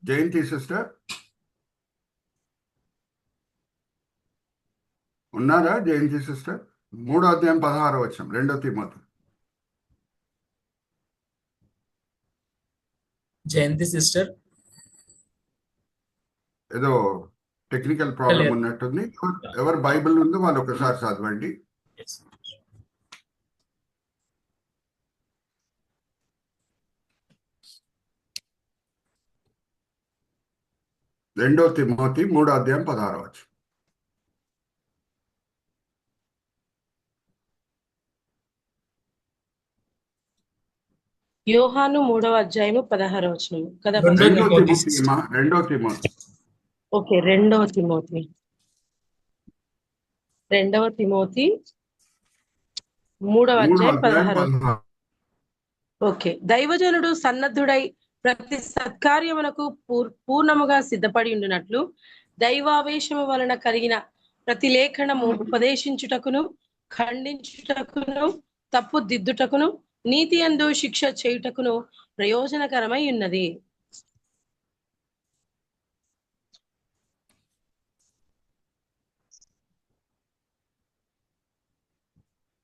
జయంతి sister ఉన్నారా? జయంతి sister 3:16 2 Timothy. జయంతి sister ఏదో technical problem ఉన్నట్టుంది. ఎవరు బైబిల్ ఉందో వాళ్ళు ఒకసారి చదవండి. రెండో తిమోతి 3:16. యోహాను 3:16 కదా? రెండో తిమోతి. ఓకే, రెండవ తిమోతి 3:16. ఓకే. దైవజనుడు సన్నద్ధుడై ప్రతి సత్కార్యమునకు పూర్ణముగా సిద్ధపడి ఉండినట్లు దైవావేశము వలన కలిగిన ప్రతి లేఖనము ఉపదేశించుటకును, ఖండించుటకును, తప్పు దిద్దుటకును, నీతి యందు శిక్ష చేయుటకును ప్రయోజనకరమై ఉన్నది.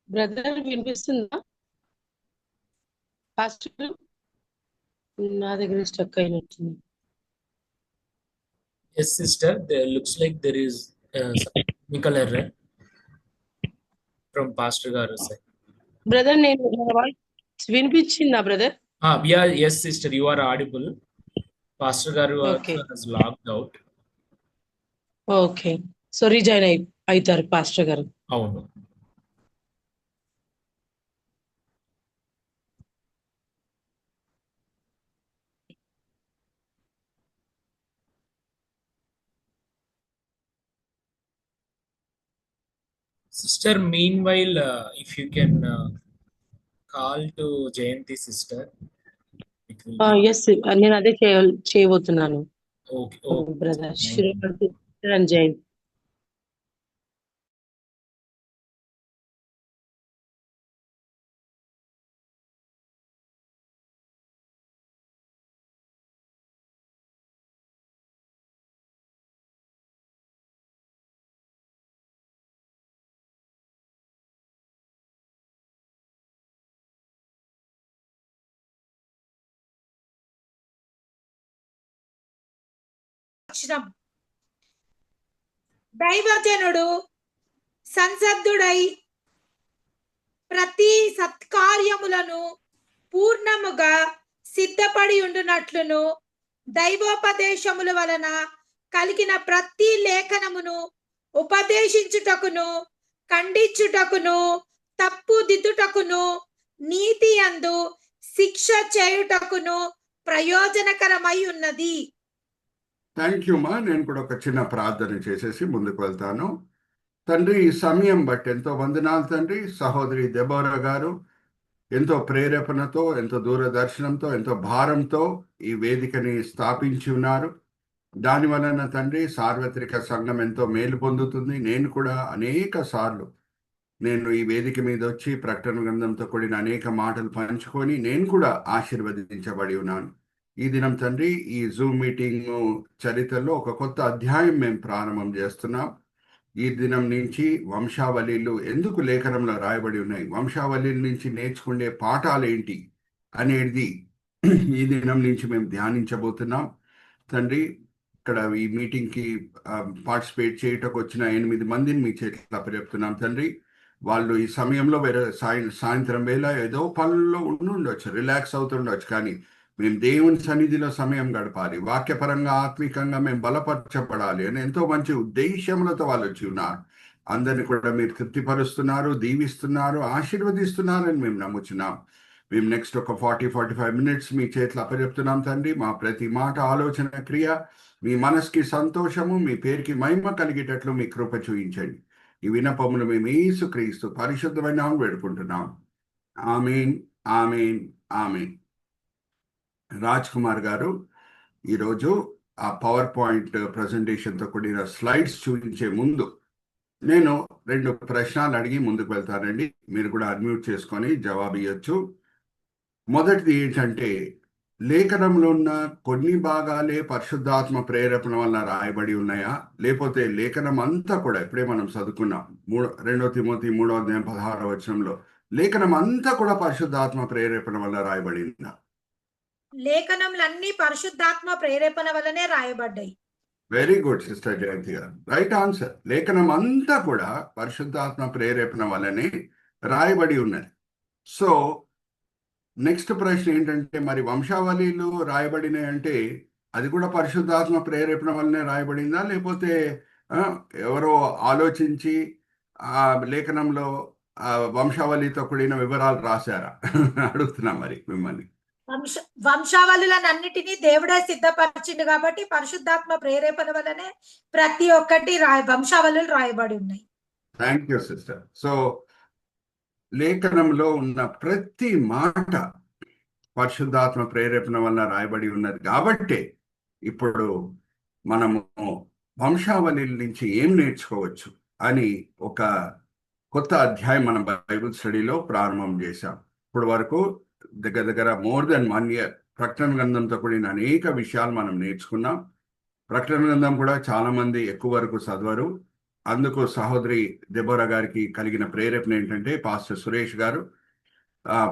బ్రదర్ వినిపిస్తుందా? పాస్టర్ నా దగ్గర స్టక్ అయినట్టుంది. Yes, sister. There looks like there is some technical error from Pastor Garu's side. Brother, నేను వినిపించిందా brother? Yeah, yes, sister. You are audible. Pastor Garu has logged out. Okay, so resign అవుతారు pastor గారు. అవును. Sister, meanwhile, if you can call to Jayanti sister. Yes, నేను అదే చేయబోతున్నాను. Okay. Brother Jayanti. దైవజనుడు సంసద్ధుడై ప్రతి సత్కార్యములను పూర్ణముగా సిద్ధపడి ఉండునట్లును దైవోపదేశముల వలన కలిగిన ప్రతి లేఖనమును ఉపదేశించుటకును, ఖండించుటకును, తప్పు దిద్దుటకును, నీతి యందు శిక్ష చేయుటకును ప్రయోజనకరమై ఉన్నది. థ్యాంక్ యూ మా. నేను కూడా ఒక చిన్న ప్రార్థన చేసేసి ముందుకు వెళ్తాను. తండ్రి, ఈ సమయం బట్టి ఎంతో వందనాలు తండ్రి. సహోదరి దెబోరా గారు ఎంతో ప్రేరేపణతో, ఎంతో దూరదర్శనంతో, ఎంతో భారంతో ఈ వేదికని స్థాపించి ఉన్నారు. దాని వలన తండ్రి సార్వత్రిక సంఘం ఎంతో మేలు పొందుతుంది. నేను కూడా అనేక సార్లు నేను ఈ వేదిక మీద వచ్చి ప్రకటన గ్రంథంతో కూడిన అనేక మాటలు పంచుకొని నేను కూడా ఆశీర్వదించబడి ఉన్నాను. ఈ దినం తండ్రి ఈ జూమ్ మీటింగ్ చరిత్రలో ఒక కొత్త అధ్యాయం మేము ప్రారంభం చేస్తున్నాం. ఈ దినం నుంచి వంశావళిలు ఎందుకు లేఖనంలో రాయబడి ఉన్నాయి, వంశావళిల నుంచి నేర్చుకునే పాఠాలు ఏంటి అనేది ఈ దినం నుంచి మేము ధ్యానించబోతున్నాం. తండ్రి, ఇక్కడ ఈ మీటింగ్కి పార్టిసిపేట్ చేయటకు వచ్చిన 8 మందిని మీ చేతిలో అప్పచెప్తున్నాం తండ్రి. వాళ్ళు ఈ సమయంలో వేరే సాయంత్రం వేళ ఏదో పనుల్లో ఉండొచ్చు, రిలాక్స్ అవుతుండొచ్చు, కానీ మేము దేవుని సన్నిధిలో సమయం గడపాలి, వాక్యపరంగా ఆత్మికంగా మేము బలపరచబడాలి అని ఎంతో మంచి ఉద్దేశములతో వాళ్ళు వచ్చి ఉన్నారు. అందరినీ కూడా మీరు తృప్తిపరుస్తున్నారు, దీవిస్తున్నారు, ఆశీర్వదిస్తున్నారని మేము నమ్ముచున్నాం. మేము నెక్స్ట్ ఒక 40-45 మినిట్స్ మీ చేతిలో అప్పచెప్తున్నాం తండ్రి. మా ప్రతి మాట, ఆలోచన, క్రియ మీ మనసుకి సంతోషము, మీ పేరుకి మహిమ కలిగేటట్లు మీ కృప చూపించండి. ఈ విన్నపములు మేము యేసుక్రీస్తు పరిశుద్ధమైన నామమున వేడుకుంటున్నాం. ఆమేన్, ఆమేన్, ఆమేన్. రాజ్ కుమార్ గారు ఈరోజు ఆ పవర్ పాయింట్ ప్రజెంటేషన్తో కూడిన స్లైడ్స్ చూపించే ముందు నేను 2 ప్రశ్నలు అడిగి ముందుకు వెళ్తానండి. మీరు కూడా అన్మ్యూట్ చేసుకొని జవాబు ఇవ్వచ్చు. మొదటిది ఏంటంటే, లేఖనంలో ఉన్న కొన్ని భాగాలే పరిశుద్ధాత్మ ప్రేరేపణ వల్ల రాయబడి ఉన్నాయా, లేకపోతే లేఖనం అంతా కూడా ఇప్పుడే మనం చదువుకున్నాం 2 తిమోతి 3:16 లేఖనం అంతా కూడా పరిశుద్ధాత్మ ప్రేరేపణ వల్ల రాయబడిందా? లేఖనములన్నీ పరిశుద్ధాత్మ ప్రేరేపణ వల్లనే రాయబడ్డాయి. వెరీ గుడ్ సిస్టర్ జయంతి గారు, రైట్ ఆన్సర్. లేఖనం అంతా కూడా పరిశుద్ధాత్మ ప్రేరేపణ వల్లనే రాయబడి ఉన్నది. సో నెక్స్ట్ ప్రశ్న ఏంటంటే, మరి వంశావళిలు రాయబడినాయి అంటే అది కూడా పరిశుద్ధాత్మ ప్రేరేపణ వల్లనే రాయబడిందా, లేకపోతే ఎవరో ఆలోచించి ఆ లేఖనంలో వంశావళితో కూడిన వివరాలు రాశారా అడుగుతున్నా మరి మిమ్మల్ని. వంశావళులన్నిటినీ దేవుడే సిద్ధపరిచిండు కాబట్టి పరిశుద్ధాత్మ ప్రేరేపణ వల్లనే ప్రతి ఒక్కటి వంశావళులు రాయబడి ఉన్నాయి. Thank you sister. సో లేఖనంలో ఉన్న ప్రతి మాట పరిశుద్ధాత్మ ప్రేరేపణ వల్ల రాయబడి ఉన్నది కాబట్టి ఇప్పుడు మనము వంశావళి నుంచి ఏం నేర్చుకోవచ్చు అని ఒక కొత్త అధ్యాయం మనం బైబిల్ స్టడీలో ప్రారంభం చేశాం. ఇప్పుడు వరకు దగ్గర మోర్ దెన్ 1 year ప్రకటన గ్రంథంతో కూడిన అనేక విషయాలు మనం నేర్చుకున్నాం. ప్రకటన గ్రంథం కూడా చాలా మంది ఎక్కువ వరకు చదవరు. అందుకు సహోదరి దెబోరా గారికి కలిగిన ప్రేరేపణ ఏంటంటే, పాస్టర్ సురేష్ గారు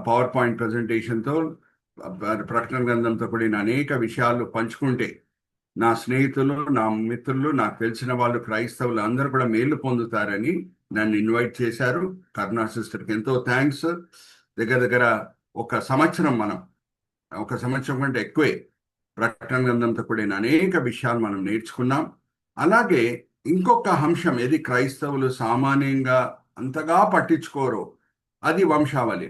పవర్ పాయింట్ ప్రజెంటేషన్తో ప్రకటన గ్రంథంతో కూడిన అనేక విషయాలు పంచుకుంటే నా స్నేహితులు, నా మిత్రులు, నాకు తెలిసిన వాళ్ళు, క్రైస్తవులు అందరూ కూడా మేలు పొందుతారని నన్ను ఇన్వైట్ చేశారు. కరుణా సిస్టర్కి ఎంతో థ్యాంక్స్. దగ్గర ఒక సంవత్సరం కంటే ఎక్కువే ప్రకటన గ్రంథంతో కూడిన అనేక విషయాలు మనం నేర్చుకున్నాం. అలాగే ఇంకొక అంశం ఏది క్రైస్తవులు సామాన్యంగా అంతగా పట్టించుకోరు, అది వంశావళి.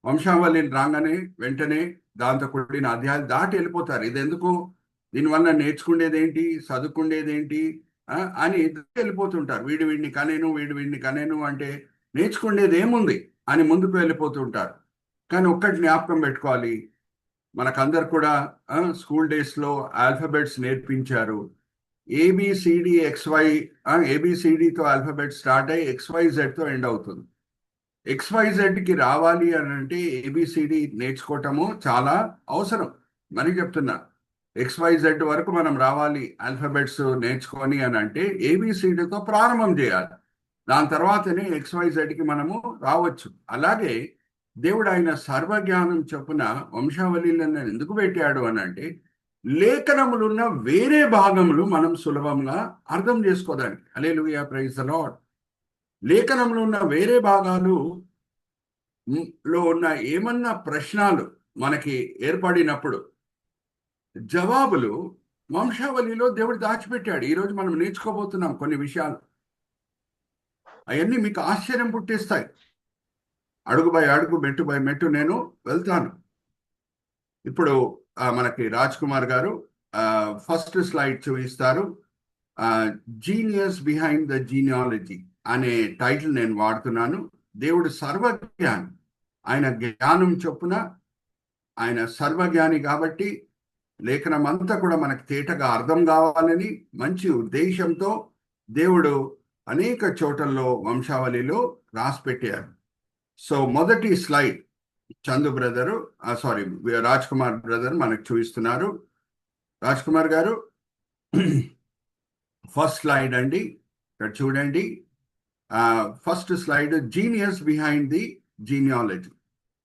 వంశావళిని రాగానే వెంటనే దాంతో కూడిన అధ్యాయాలు దాటి వెళ్ళిపోతారు. ఇది ఎందుకు, దీనివల్ల నేర్చుకునేది ఏంటి, చదువుకునేది ఏంటి అని వెళ్ళిపోతుంటారు. వీడిని కనేను అంటే నేర్చుకునేది ఏముంది అని ముందుకు వెళ్ళిపోతుంటారు. కానీ ఒక్కటి జ్ఞాపకం పెట్టుకోవాలి, మనకందరు కూడా స్కూల్ డేస్లో ఆల్ఫాబెట్స్ నేర్పించారు. ABCD XY, ABCDతో ఆల్ఫాబెట్ స్టార్ట్ అయ్యి XYZతో ఎండ్ అవుతుంది. XYZకి రావాలి అని అంటే ABCD నేర్చుకోవటము చాలా అవసరం. మరి చెప్తున్నా, XYZ వరకు మనం రావాలి ఆల్ఫాబెట్స్ నేర్చుకొని అని అంటే ABCDతో ప్రారంభం చేయాలి. దాని తర్వాతనే XYZకి మనము రావచ్చు. అలాగే దేవుడు ఆయన సర్వజ్ఞానం చొప్పున వంశావళిలను ఎందుకు పెట్టాడు అని అంటే, లేఖనములున్న వేరే భాగములు మనం సులభంగా అర్థం చేసుకోదానికి. హల్లెలూయా, ప్రైజ్ ది లార్డ్. లేఖనంలో ఉన్న వేరే భాగాలు లో ఉన్న ఏమన్నా ప్రశ్నలు మనకి ఏర్పడినప్పుడు జవాబులు వంశావళిలో దేవుడు దాచిపెట్టాడు. ఈరోజు మనం నేర్చుకోబోతున్నాం కొన్ని విషయాలు. అవన్నీ మీకు ఆశ్చర్యం పుట్టిస్తాయి. అడుగు బై అడుగు, మెట్టు బై మెట్టు నేను వెళ్తాను. ఇప్పుడు మనకి రాజ్ కుమార్ గారు ఫస్ట్ స్లైడ్ చూపిస్తారు. జీనియస్ బిహైండ్ ద జీనియాలజీ అనే టైటిల్ నేను వాడుతున్నాను. దేవుడు సర్వజ్ఞాని, ఆయన జ్ఞానం చొప్పున ఆయన సర్వజ్ఞాని కాబట్టి లేఖనం అంతా కూడా మనకు తేటగా అర్థం కావాలని మంచి ఉద్దేశంతో దేవుడు అనేక చోట్లలో వంశావళిలో రాసి పెట్టారు. సో మొదటి slide Chandu brother Raj Kumar brother మనకు చూపిస్తున్నారు. రాజ్ కుమార్ గారు ఫస్ట్ స్లైడ్ అండి, ఇక్కడ చూడండి. First slide genius behind the genealogy.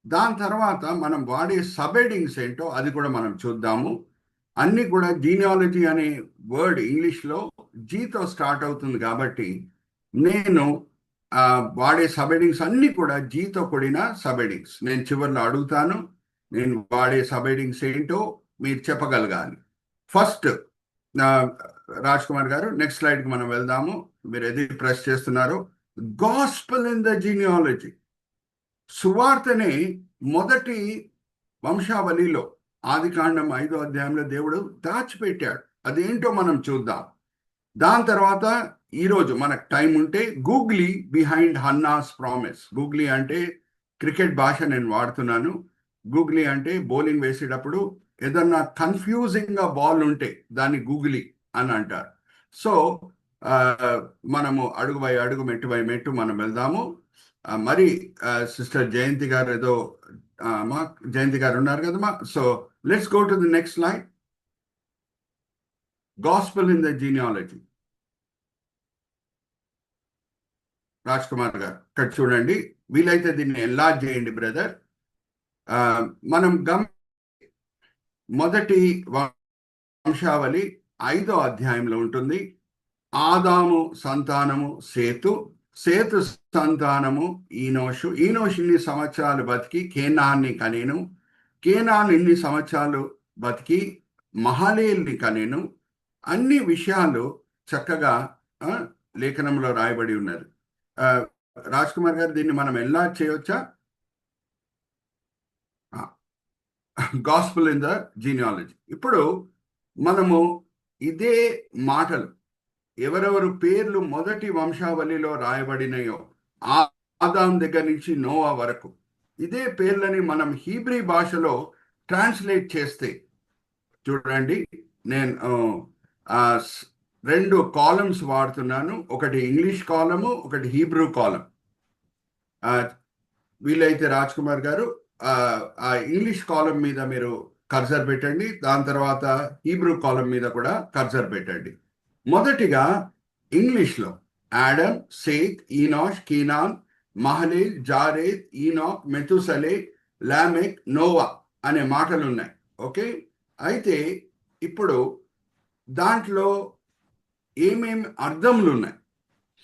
దాని తర్వాత మనం వాడే సబ్హెడింగ్స్ ఏంటో అది కూడా మనం చూద్దాము. అన్ని కూడా జీనియాలజీ అనే వర్డ్ ఇంగ్లీష్లో జీతో స్టార్ట్ అవుతుంది కాబట్టి నేను వాడే సబ్హెడింగ్స్ అన్ని కూడా జీతో కూడిన సబ్హెడింగ్స్. నేను చివరిలో అడుగుతాను, నేను వాడే సబ్హెడింగ్స్ ఏంటో మీరు చెప్పగలగాలి. ఫస్ట్ రాజ్ కుమార్ గారు నెక్స్ట్ స్లైడ్కి మనం వెళ్దాము. మీరు ఏది ప్రెస్ చేస్తున్నారు? Gospel in the genealogy. సువార్తనే మొదటి వంశావళిలో ఆదికాండం 5వ అధ్యాయంలో దేవుడు దాచిపెట్టాడు. అదేంటో మనం చూద్దాం. దాని తర్వాత ఈరోజు మనకు టైం ఉంటే గూగ్లీ బిహైండ్ హన్నాస్ ప్రామిస్. గూగ్లీ అంటే క్రికెట్ భాష నేను వాడుతున్నాను. గూగ్లీ అంటే బౌలింగ్ వేసేటప్పుడు ఏదన్నా కన్ఫ్యూజింగ్గా బాల్ ఉంటే దాన్ని గూగ్లీ అని అంటారు. సో మనము అడుగు బై అడుగు, మెట్టు బై మెట్టు మనం వెళ్దాము. మరి సిస్టర్ జయంతి గారు ఏదో మా జయంతి గారు ఉన్నారు కదమ్మా. So let's go to the next slide. Gospel in the genealogy. Raj Kumar గారు ఇక్కడ చూడండి, వీలైతే దీన్ని ఎన్లార్జ్ చేయండి బ్రదర్. మనం మొదటి వంశావళి 5వ అధ్యాయంలో ఉంటుంది. ఆదాము సంతానము సేతు, సేతు సంతానము ఈనోషు, ఈనోషు ఇన్ని సంవత్సరాలు బతికి కేనాన్ని కనేను, కేనాన్ ఇన్ని సంవత్సరాలు బతికి మహలేల్ని కనేను. అన్ని విషయాలు చక్కగా లేఖనంలో రాయబడి ఉన్నది. రాజ్ కుమార్ గారు దీన్ని మనం ఎలా చేయవచ్చా? Gospel in the genealogy. ఇప్పుడు మనము ఇదే మాటలు ఎవరెవరు పేర్లు మొదటి వంశావళిలో రాయబడినాయో ఆదాం దగ్గర నుంచి నోవా వరకు ఇదే పేర్లని మనం హీబ్రీ భాషలో ట్రాన్స్లేట్ చేస్తే చూడండి, నేను 2 కాలమ్స్ వాడుతున్నాను. ఒకటి ఇంగ్లీష్ కాలము, ఒకటి హీబ్రూ కాలం. వీలైతే రాజ్ కుమార్ గారు ఆ ఇంగ్లీష్ కాలం మీద మీరు కర్సర్ పెట్టండి, దాని తర్వాత హీబ్రూ కాలం మీద కూడా కర్సర్ పెట్టండి. మొదటిగా ఇంగ్లీష్లో ఆడమ్, సేత్, ఈనోష్, కీనాన్, మహలేల్, జారేద్, ఈనాక్, మెతుసలే, లామెక్, నోవా అనే మాటలు ఉన్నాయి. ఓకే, అయితే ఇప్పుడు దాంట్లో ఏమేమి అర్థములు ఉన్నాయి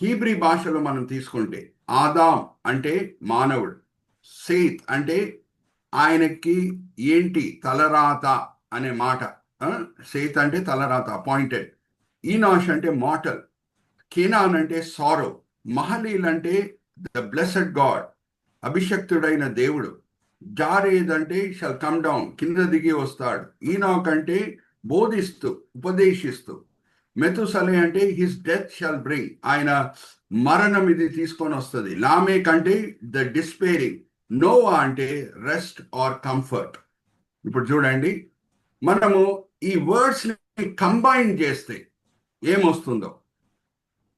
హీబ్రీ భాషలో మనం తీసుకుంటే, ఆదాం అంటే మానవుడు, సేత్ అంటే ఆయనకి ఏంటి తలరాత అనే మాట, సేత్ అంటే తలరాత అపాయింటెడ్, ఈనాష్ అంటే మార్టల్, కేనాన్ అంటే సారో, మహలీల్ అంటే ద బ్లెస్డ్ గాడ్ అభిషక్తుడైన దేవుడు, జారేద్ అంటే షల్ కమ్ డౌన్ కింద దిగి వస్తాడు, ఈనాక్ అంటే బోధిస్తూ ఉపదేశిస్తూ, మెతుసలే అంటే హిస్ డెత్ షల్ బ్రింగ్ ఆయన మరణం ఇది తీసుకొని వస్తుంది, లామేక్ అంటే ద డిస్పేరింగ్, నోవా అంటే రెస్ట్ ఆర్ కంఫర్ట్. ఇప్పుడు చూడండి, మనము ఈ వర్డ్స్ ని కంబైన్ చేస్తే ఏమొస్తుందో,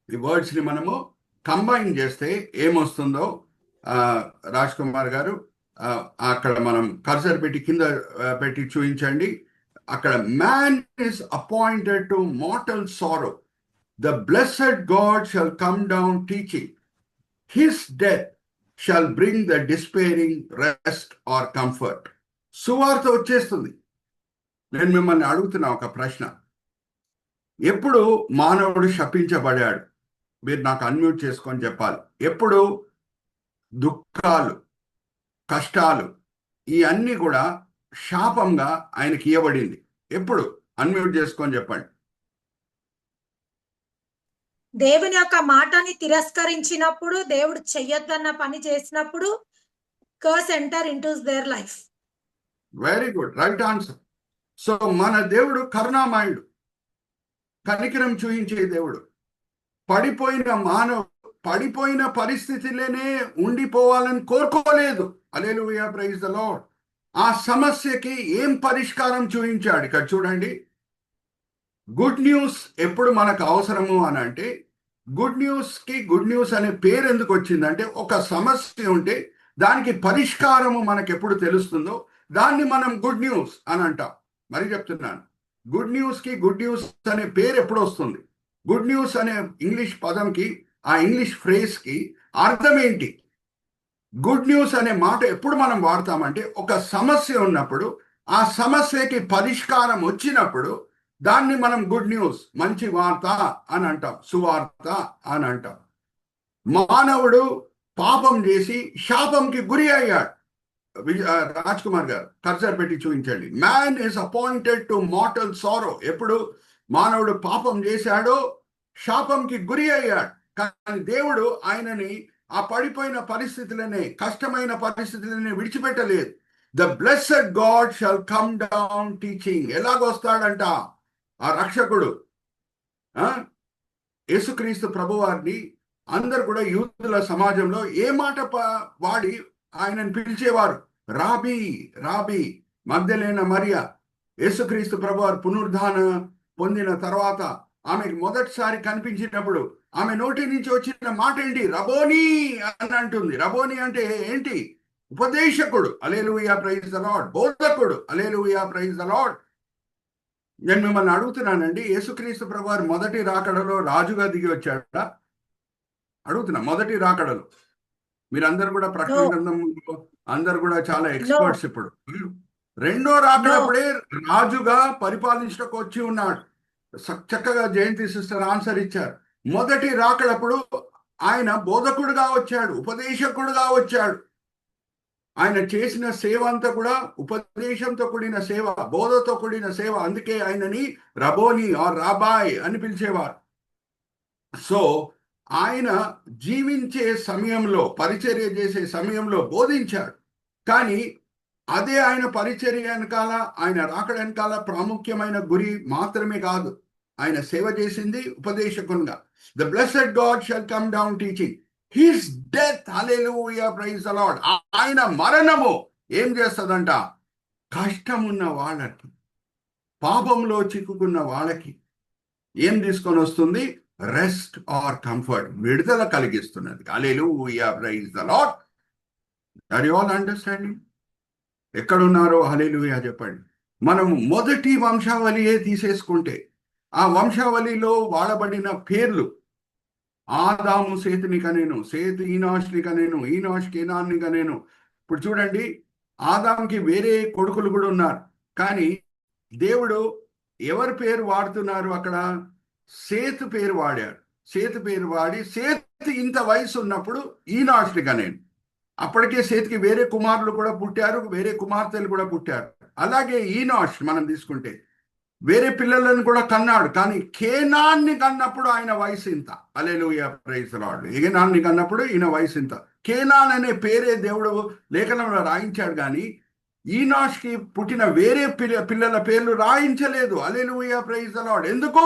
ఈ వర్డ్స్ ని మనము కంబైన్ చేస్తే ఏమొస్తుందో రాజ్ కుమార్ గారు అక్కడ మనం కర్సర్ పెట్టి కింద పెట్టి చూపించండి. అక్కడ man is appointed to mortal sorrow, the blessed God shall come down teaching, his death shall bring the despairing rest or comfort. సువార్త వచ్చేస్తుంది. నేను మిమ్మల్ని అడుగుతున్నా ఒక ప్రశ్న, ఎప్పుడు మానవుడు శపించబడాడు? మీరు నాకు అన్మ్యూట్ చేసుకొని చెప్పాలి. ఎప్పుడు దుఃఖాలు, కష్టాలు ఈ అన్నీ కూడా శాపంగా ఆయనకి ఇవ్వబడింది? ఎప్పుడు? అన్మ్యూట్ చేసుకొని చెప్పండి. దేవుని యొక్క మాటని తిరస్కరించినప్పుడు, దేవుడు చెయ్యొద్దన్న పని చేసినప్పుడు curse enter into their life. Very good, right answer. So మన దేవుడు కరుణామయుడు, కనికరం చూయించే దేవుడు. పడిపోయిన పరిస్థితిలోనే ఉండిపోవాలని కోరుకోలేదు. హల్లెలూయా, ప్రైజ్ ద లార్డ్. ఆ సమస్యకి ఏం పరిష్కారం చూపించాడు? ఇక్కడ చూడండి, గుడ్ న్యూస్ ఎప్పుడు మనకు అవసరము అని అంటే, గుడ్ న్యూస్ అనే పేరు ఎందుకు వచ్చిందంటే, ఒక సమస్య ఉంటే దానికి పరిష్కారము మనకు ఎప్పుడు తెలుస్తుందో దాన్ని మనం గుడ్ న్యూస్ అని అంటాం. మరి చెప్తున్నాను, గుడ్ న్యూస్ అనే పేరు ఎప్పుడు వస్తుంది? గుడ్ న్యూస్ అనే ఇంగ్లీష్ పదంకి, ఆ ఇంగ్లీష్ ఫ్రేజ్కి అర్థం ఏంటి? గుడ్ న్యూస్ అనే మాట ఎప్పుడు మనం వాడతామంటే, ఒక సమస్య ఉన్నప్పుడు ఆ సమస్యకి పరిష్కారం వచ్చినప్పుడు దాన్ని మనం గుడ్ న్యూస్, మంచి వార్త అని అంటాం, సువార్త అని అంటాం. మానవుడు పాపం చేసి శాపంకి గురి అయ్యాడు. రాజ్ కుమార్ గారు కర్సర్ పెట్టి చూపించండి. Man is appointed to mortal sorrow. ఎప్పుడు మానవుడు పాపం చేశాడో శాపంకి గురి అయ్యాడు. కానీ దేవుడు ఆయనని ఆ పడిపోయిన పరిస్థితులనే, కష్టమైన పరిస్థితులనే విడిచిపెట్టలేదు. The blessed God shall come down teaching. ఎలాగొస్తాడంట ఆ రక్షకుడు? యేసుక్రీస్తు ప్రభువారిని అందరు కూడా యూదుల సమాజంలో ఏ మాట వాడి ఆయనను పిలిచేవారు? రాబీ, రాబీ. మగ్దలేన మరియా యేసుక్రీస్తు ప్రభువారు పునరుద్ధాన పొందిన తర్వాత ఆమెకు మొదటిసారి కనిపించినప్పుడు ఆమె నోటి నుంచి వచ్చిన మాట ఏంటి? రబోనీ అని అంటుంది. రబోనీ అంటే ఏంటి? ఉపదేశకుడు, హల్లెలూయా ప్రైజ్ ద లార్డ్. బోధకుడు, హల్లెలూయా ప్రైజ్ ద లార్డ్. నేను మిమ్మల్ని అడుగుతున్నానండి, యేసుక్రీస్తు ప్రభువారు మొదటి రాకడలో రాజుగా దిగి వచ్చాడా? అడుగుతున్నా, మొదటి రాకడలో. మీరందరూ కూడా ప్రకటన No. గ్రంథంలో అందరు కూడా చాలా No. ఎక్స్పర్ట్స్ ఇప్పుడు. రెండో రాకడప్పుడే రాజుగా పరిపాలించడానికి వచ్చి ఉన్నాడు. చక్కగా జయంతి సిస్టర్ ఆన్సర్ ఇచ్చారు. మొదటి రాకడప్పుడు ఆయన బోధకుడుగా వచ్చాడు, ఉపదేశకుడుగా వచ్చాడు. ఆయన చేసిన సేవ అంతా కూడా ఉపదేశంతో కూడిన సేవ, బోధతో కూడిన సేవ. అందుకే ఆయనని రబోని ఆర్ రాబాయ్ అని పిలిచేవారు. సో ఆయన జీవించే సమయంలో, పరిచర్య చేసే సమయంలో బోధించాడు. కానీ అదే ఆయన పరిచర్య వెనకాల, ఆయన రాకడ వెనకాల ప్రాముఖ్యమైన గురి మాత్రమే కాదు. ఆయన సేవ చేసింది ఉపదేశకునిగా. The blessed God shall come down teaching. His death, hallelujah praise the Lord. ఆయన మరణము ఏం చేస్తుందంట? కష్టమున్న వాళ్ళకి, పాపంలో చిక్కుకున్న వాళ్ళకి ఏం తీసుకొని వస్తుంది? రెస్ట్ ఆర్ కంఫర్ట్, విడుదల కలిగిస్తున్నది. Hallelujah praise the Lord. Are you all understanding? ఎక్కడున్నారో హల్లెలూయా చెప్పండి. మనం మొదటి వంశావళియే తీసేసుకుంటే, ఆ వంశావళిలో వాడబడిన పేర్లు, ఆదాము సేతుని కనేను, సేతు ఈనాష్ని కనేను, ఈనాష్ కేనాన్ని కనేను. ఇప్పుడు చూడండి, ఆదాంకి వేరే కొడుకులు కూడా ఉన్నారు. కానీ దేవుడు ఎవరి పేరు వాడుతున్నారు అక్కడ? సేతు పేరు వాడారు. సేతు పేరు వాడి, సేతు ఇంత వయసు ఉన్నప్పుడు ఈనాష్ని కనేను. అప్పటికే సేతుకి వేరే కుమారులు కూడా పుట్టారు, వేరే కుమార్తెలు కూడా పుట్టారు. అలాగే ఈనాష్ మనం తీసుకుంటే వేరే పిల్లలను కూడా కన్నాడు. కానీ కేనాన్ని కన్నప్పుడు ఆయన వయసు ఇంత. Hallelujah praise the Lord. కేనాన్ని కన్నప్పుడు ఈయన వయసు ఇంత. కేనాన్ అనే పేరే దేవుడు లేఖనంలో రాయించాడు, కానీ ఈనాష్కి పుట్టిన వేరే పిల్లల పేర్లు రాయించలేదు. Hallelujah praise the Lord. ఎందుకు?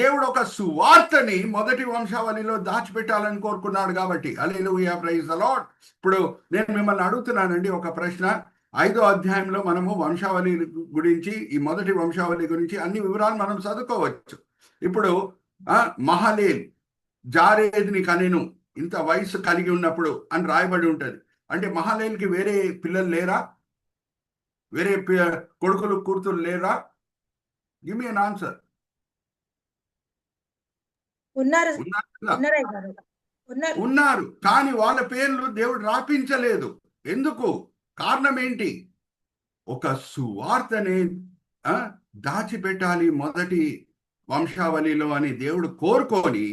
దేవుడు ఒక సువార్తని మొదటి వంశావళిలో దాచిపెట్టాలని కోరుకున్నాడు కాబట్టి. Hallelujah praise the Lord. ఇప్పుడు నేను మిమ్మల్ని అడుగుతున్నానండి ఒక ప్రశ్న. 5వ అధ్యాయంలో మనము వంశావళి గురించి, ఈ మొదటి వంశావళి గురించి అన్ని వివరాలు మనం చదువుకోవచ్చు. ఇప్పుడు మహలేల్ జారేద్ని కనెను ఇంత వయసు కలిగి ఉన్నప్పుడు అని రాయబడి ఉంటుంది. అంటే మహలేల్కి వేరే పిల్లలు లేరా? వేరే కొడుకులు కూతురు లేరా? Give me an answer. ఉన్నారు, కానీ వాళ్ళ పేర్లు దేవుడు రాపించలేదు. ఎందుకు? కారణం ఏంటి? ఒక సువార్తనే దాచిపెట్టాలి మొదటి వంశావళిలో అని దేవుడు కోరుకొని,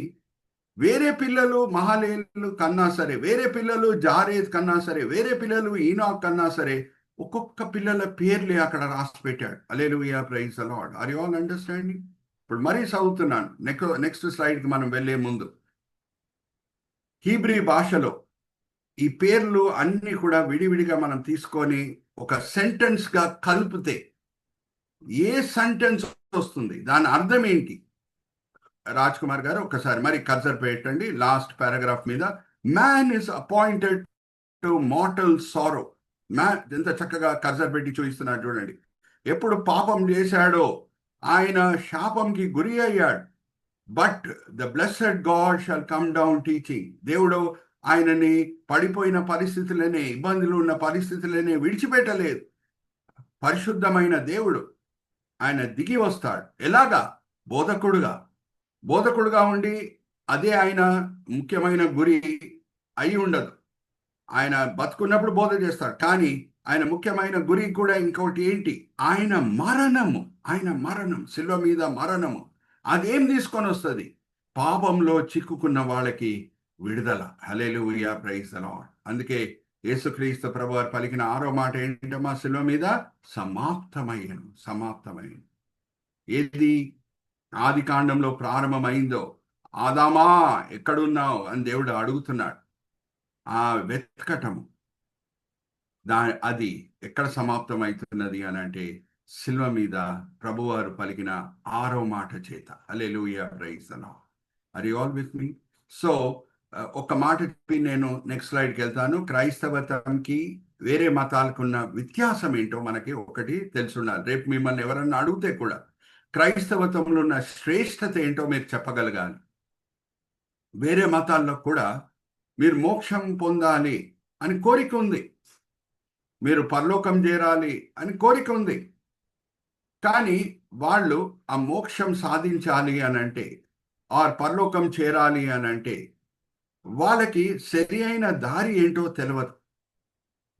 వేరే పిల్లలు మహలేలు కన్నా సరే, వేరే పిల్లలు జారేద్ కన్నా సరే, వేరే పిల్లలు ఈనాక్ కన్నా సరే, ఒక్కొక్క పిల్లల పేర్లే అక్కడ రాసి పెట్టాడు. Hallelujah praise the lord. Are you all understanding? ఇప్పుడు మరీ చదువుతున్నాను. నెక్స్ట్ స్లైడ్కి మనం వెళ్ళే ముందు, హీబ్రీ భాషలో ఈ పేర్లు అన్ని కూడా విడివిడిగా మనం తీసుకొని ఒక సెంటెన్స్ గా కలిపితే ఏ సెంటెన్స్ వస్తుంది, దాని అర్థం ఏంటి? రాజ్ కుమార్ గారు ఒకసారి మరి కర్సర్ పెట్టండి లాస్ట్ పారాగ్రాఫ్ మీద. Man is appointed to mortal sorrow. Man ఎంత చక్కగా కర్సర్ పెట్టి చూపిస్తున్నాడు చూడండి. ఎప్పుడు పాపం చేశాడో ఆయన శాపంకి గురి అయ్యాడు. But the blessed God shall come down teaching. దేవుడు ఆయనని పడిపోయిన పరిస్థితులనే, ఇబ్బందులు ఉన్న పరిస్థితులనే విడిచిపెట్టలేదు. పరిశుద్ధమైన దేవుడు ఆయన దిగి వస్తాడు. ఎలాగా? బోధకుడుగా ఉండి, అదే ఆయన ముఖ్యమైన గురి అయి ఉండదు. ఆయన బతుకున్నప్పుడు బోధ చేస్తాడు, కానీ ఆయన ముఖ్యమైన గురి కూడా ఇంకోటి ఏంటి? ఆయన మరణం, శిలువ మీద మరణము. అదేం తీసుకొని వస్తుంది? పాపంలో చిక్కుకున్న వాళ్ళకి విడుదల. Hallelujah praise the lord. అందుకే యేసుక్రీస్తు ప్రభువారు పలికిన 6వ మాట ఏంటమ్మా? శిలువ మీద సమాప్తమయ్యను. ఏది ఆది కాండంలో ప్రారంభమైందో, ఆదామా ఎక్కడున్నావు అని దేవుడు అడుగుతున్నాడు. ఆ వెతకటము అది ఎక్కడ సమాప్తం అవుతున్నది అని అంటే శిలువ మీద ప్రభువారు పలికిన 6వ మాట చేత. Hallelujah praise the lord. Are you all with me? So ఒక మాట చెప్పి నేను నెక్స్ట్ స్లైడ్కి వెళ్తాను. క్రైస్తవతంకి వేరే మతాలకు ఉన్న వ్యత్యాసం ఏంటో మనకి ఒకటి తెలుసుండాలి. రేపు మిమ్మల్ని ఎవరన్నా అడిగితే కూడా క్రైస్తవతంలో ఉన్న శ్రేష్టత ఏంటో మీరు చెప్పగలగాలి. వేరే మతాల్లో కూడా మీరు మోక్షం పొందాలి అని కోరిక ఉంది. మీరు పరలోకం చేరాలి అని కోరిక ఉంది. కానీ వాళ్ళు ఆ మోక్షం సాధించాలి అని అంటే, పరలోకం చేరాలి అని అంటే, వాళ్ళకి సరి అయిన దారి ఏంటో తెలియదు.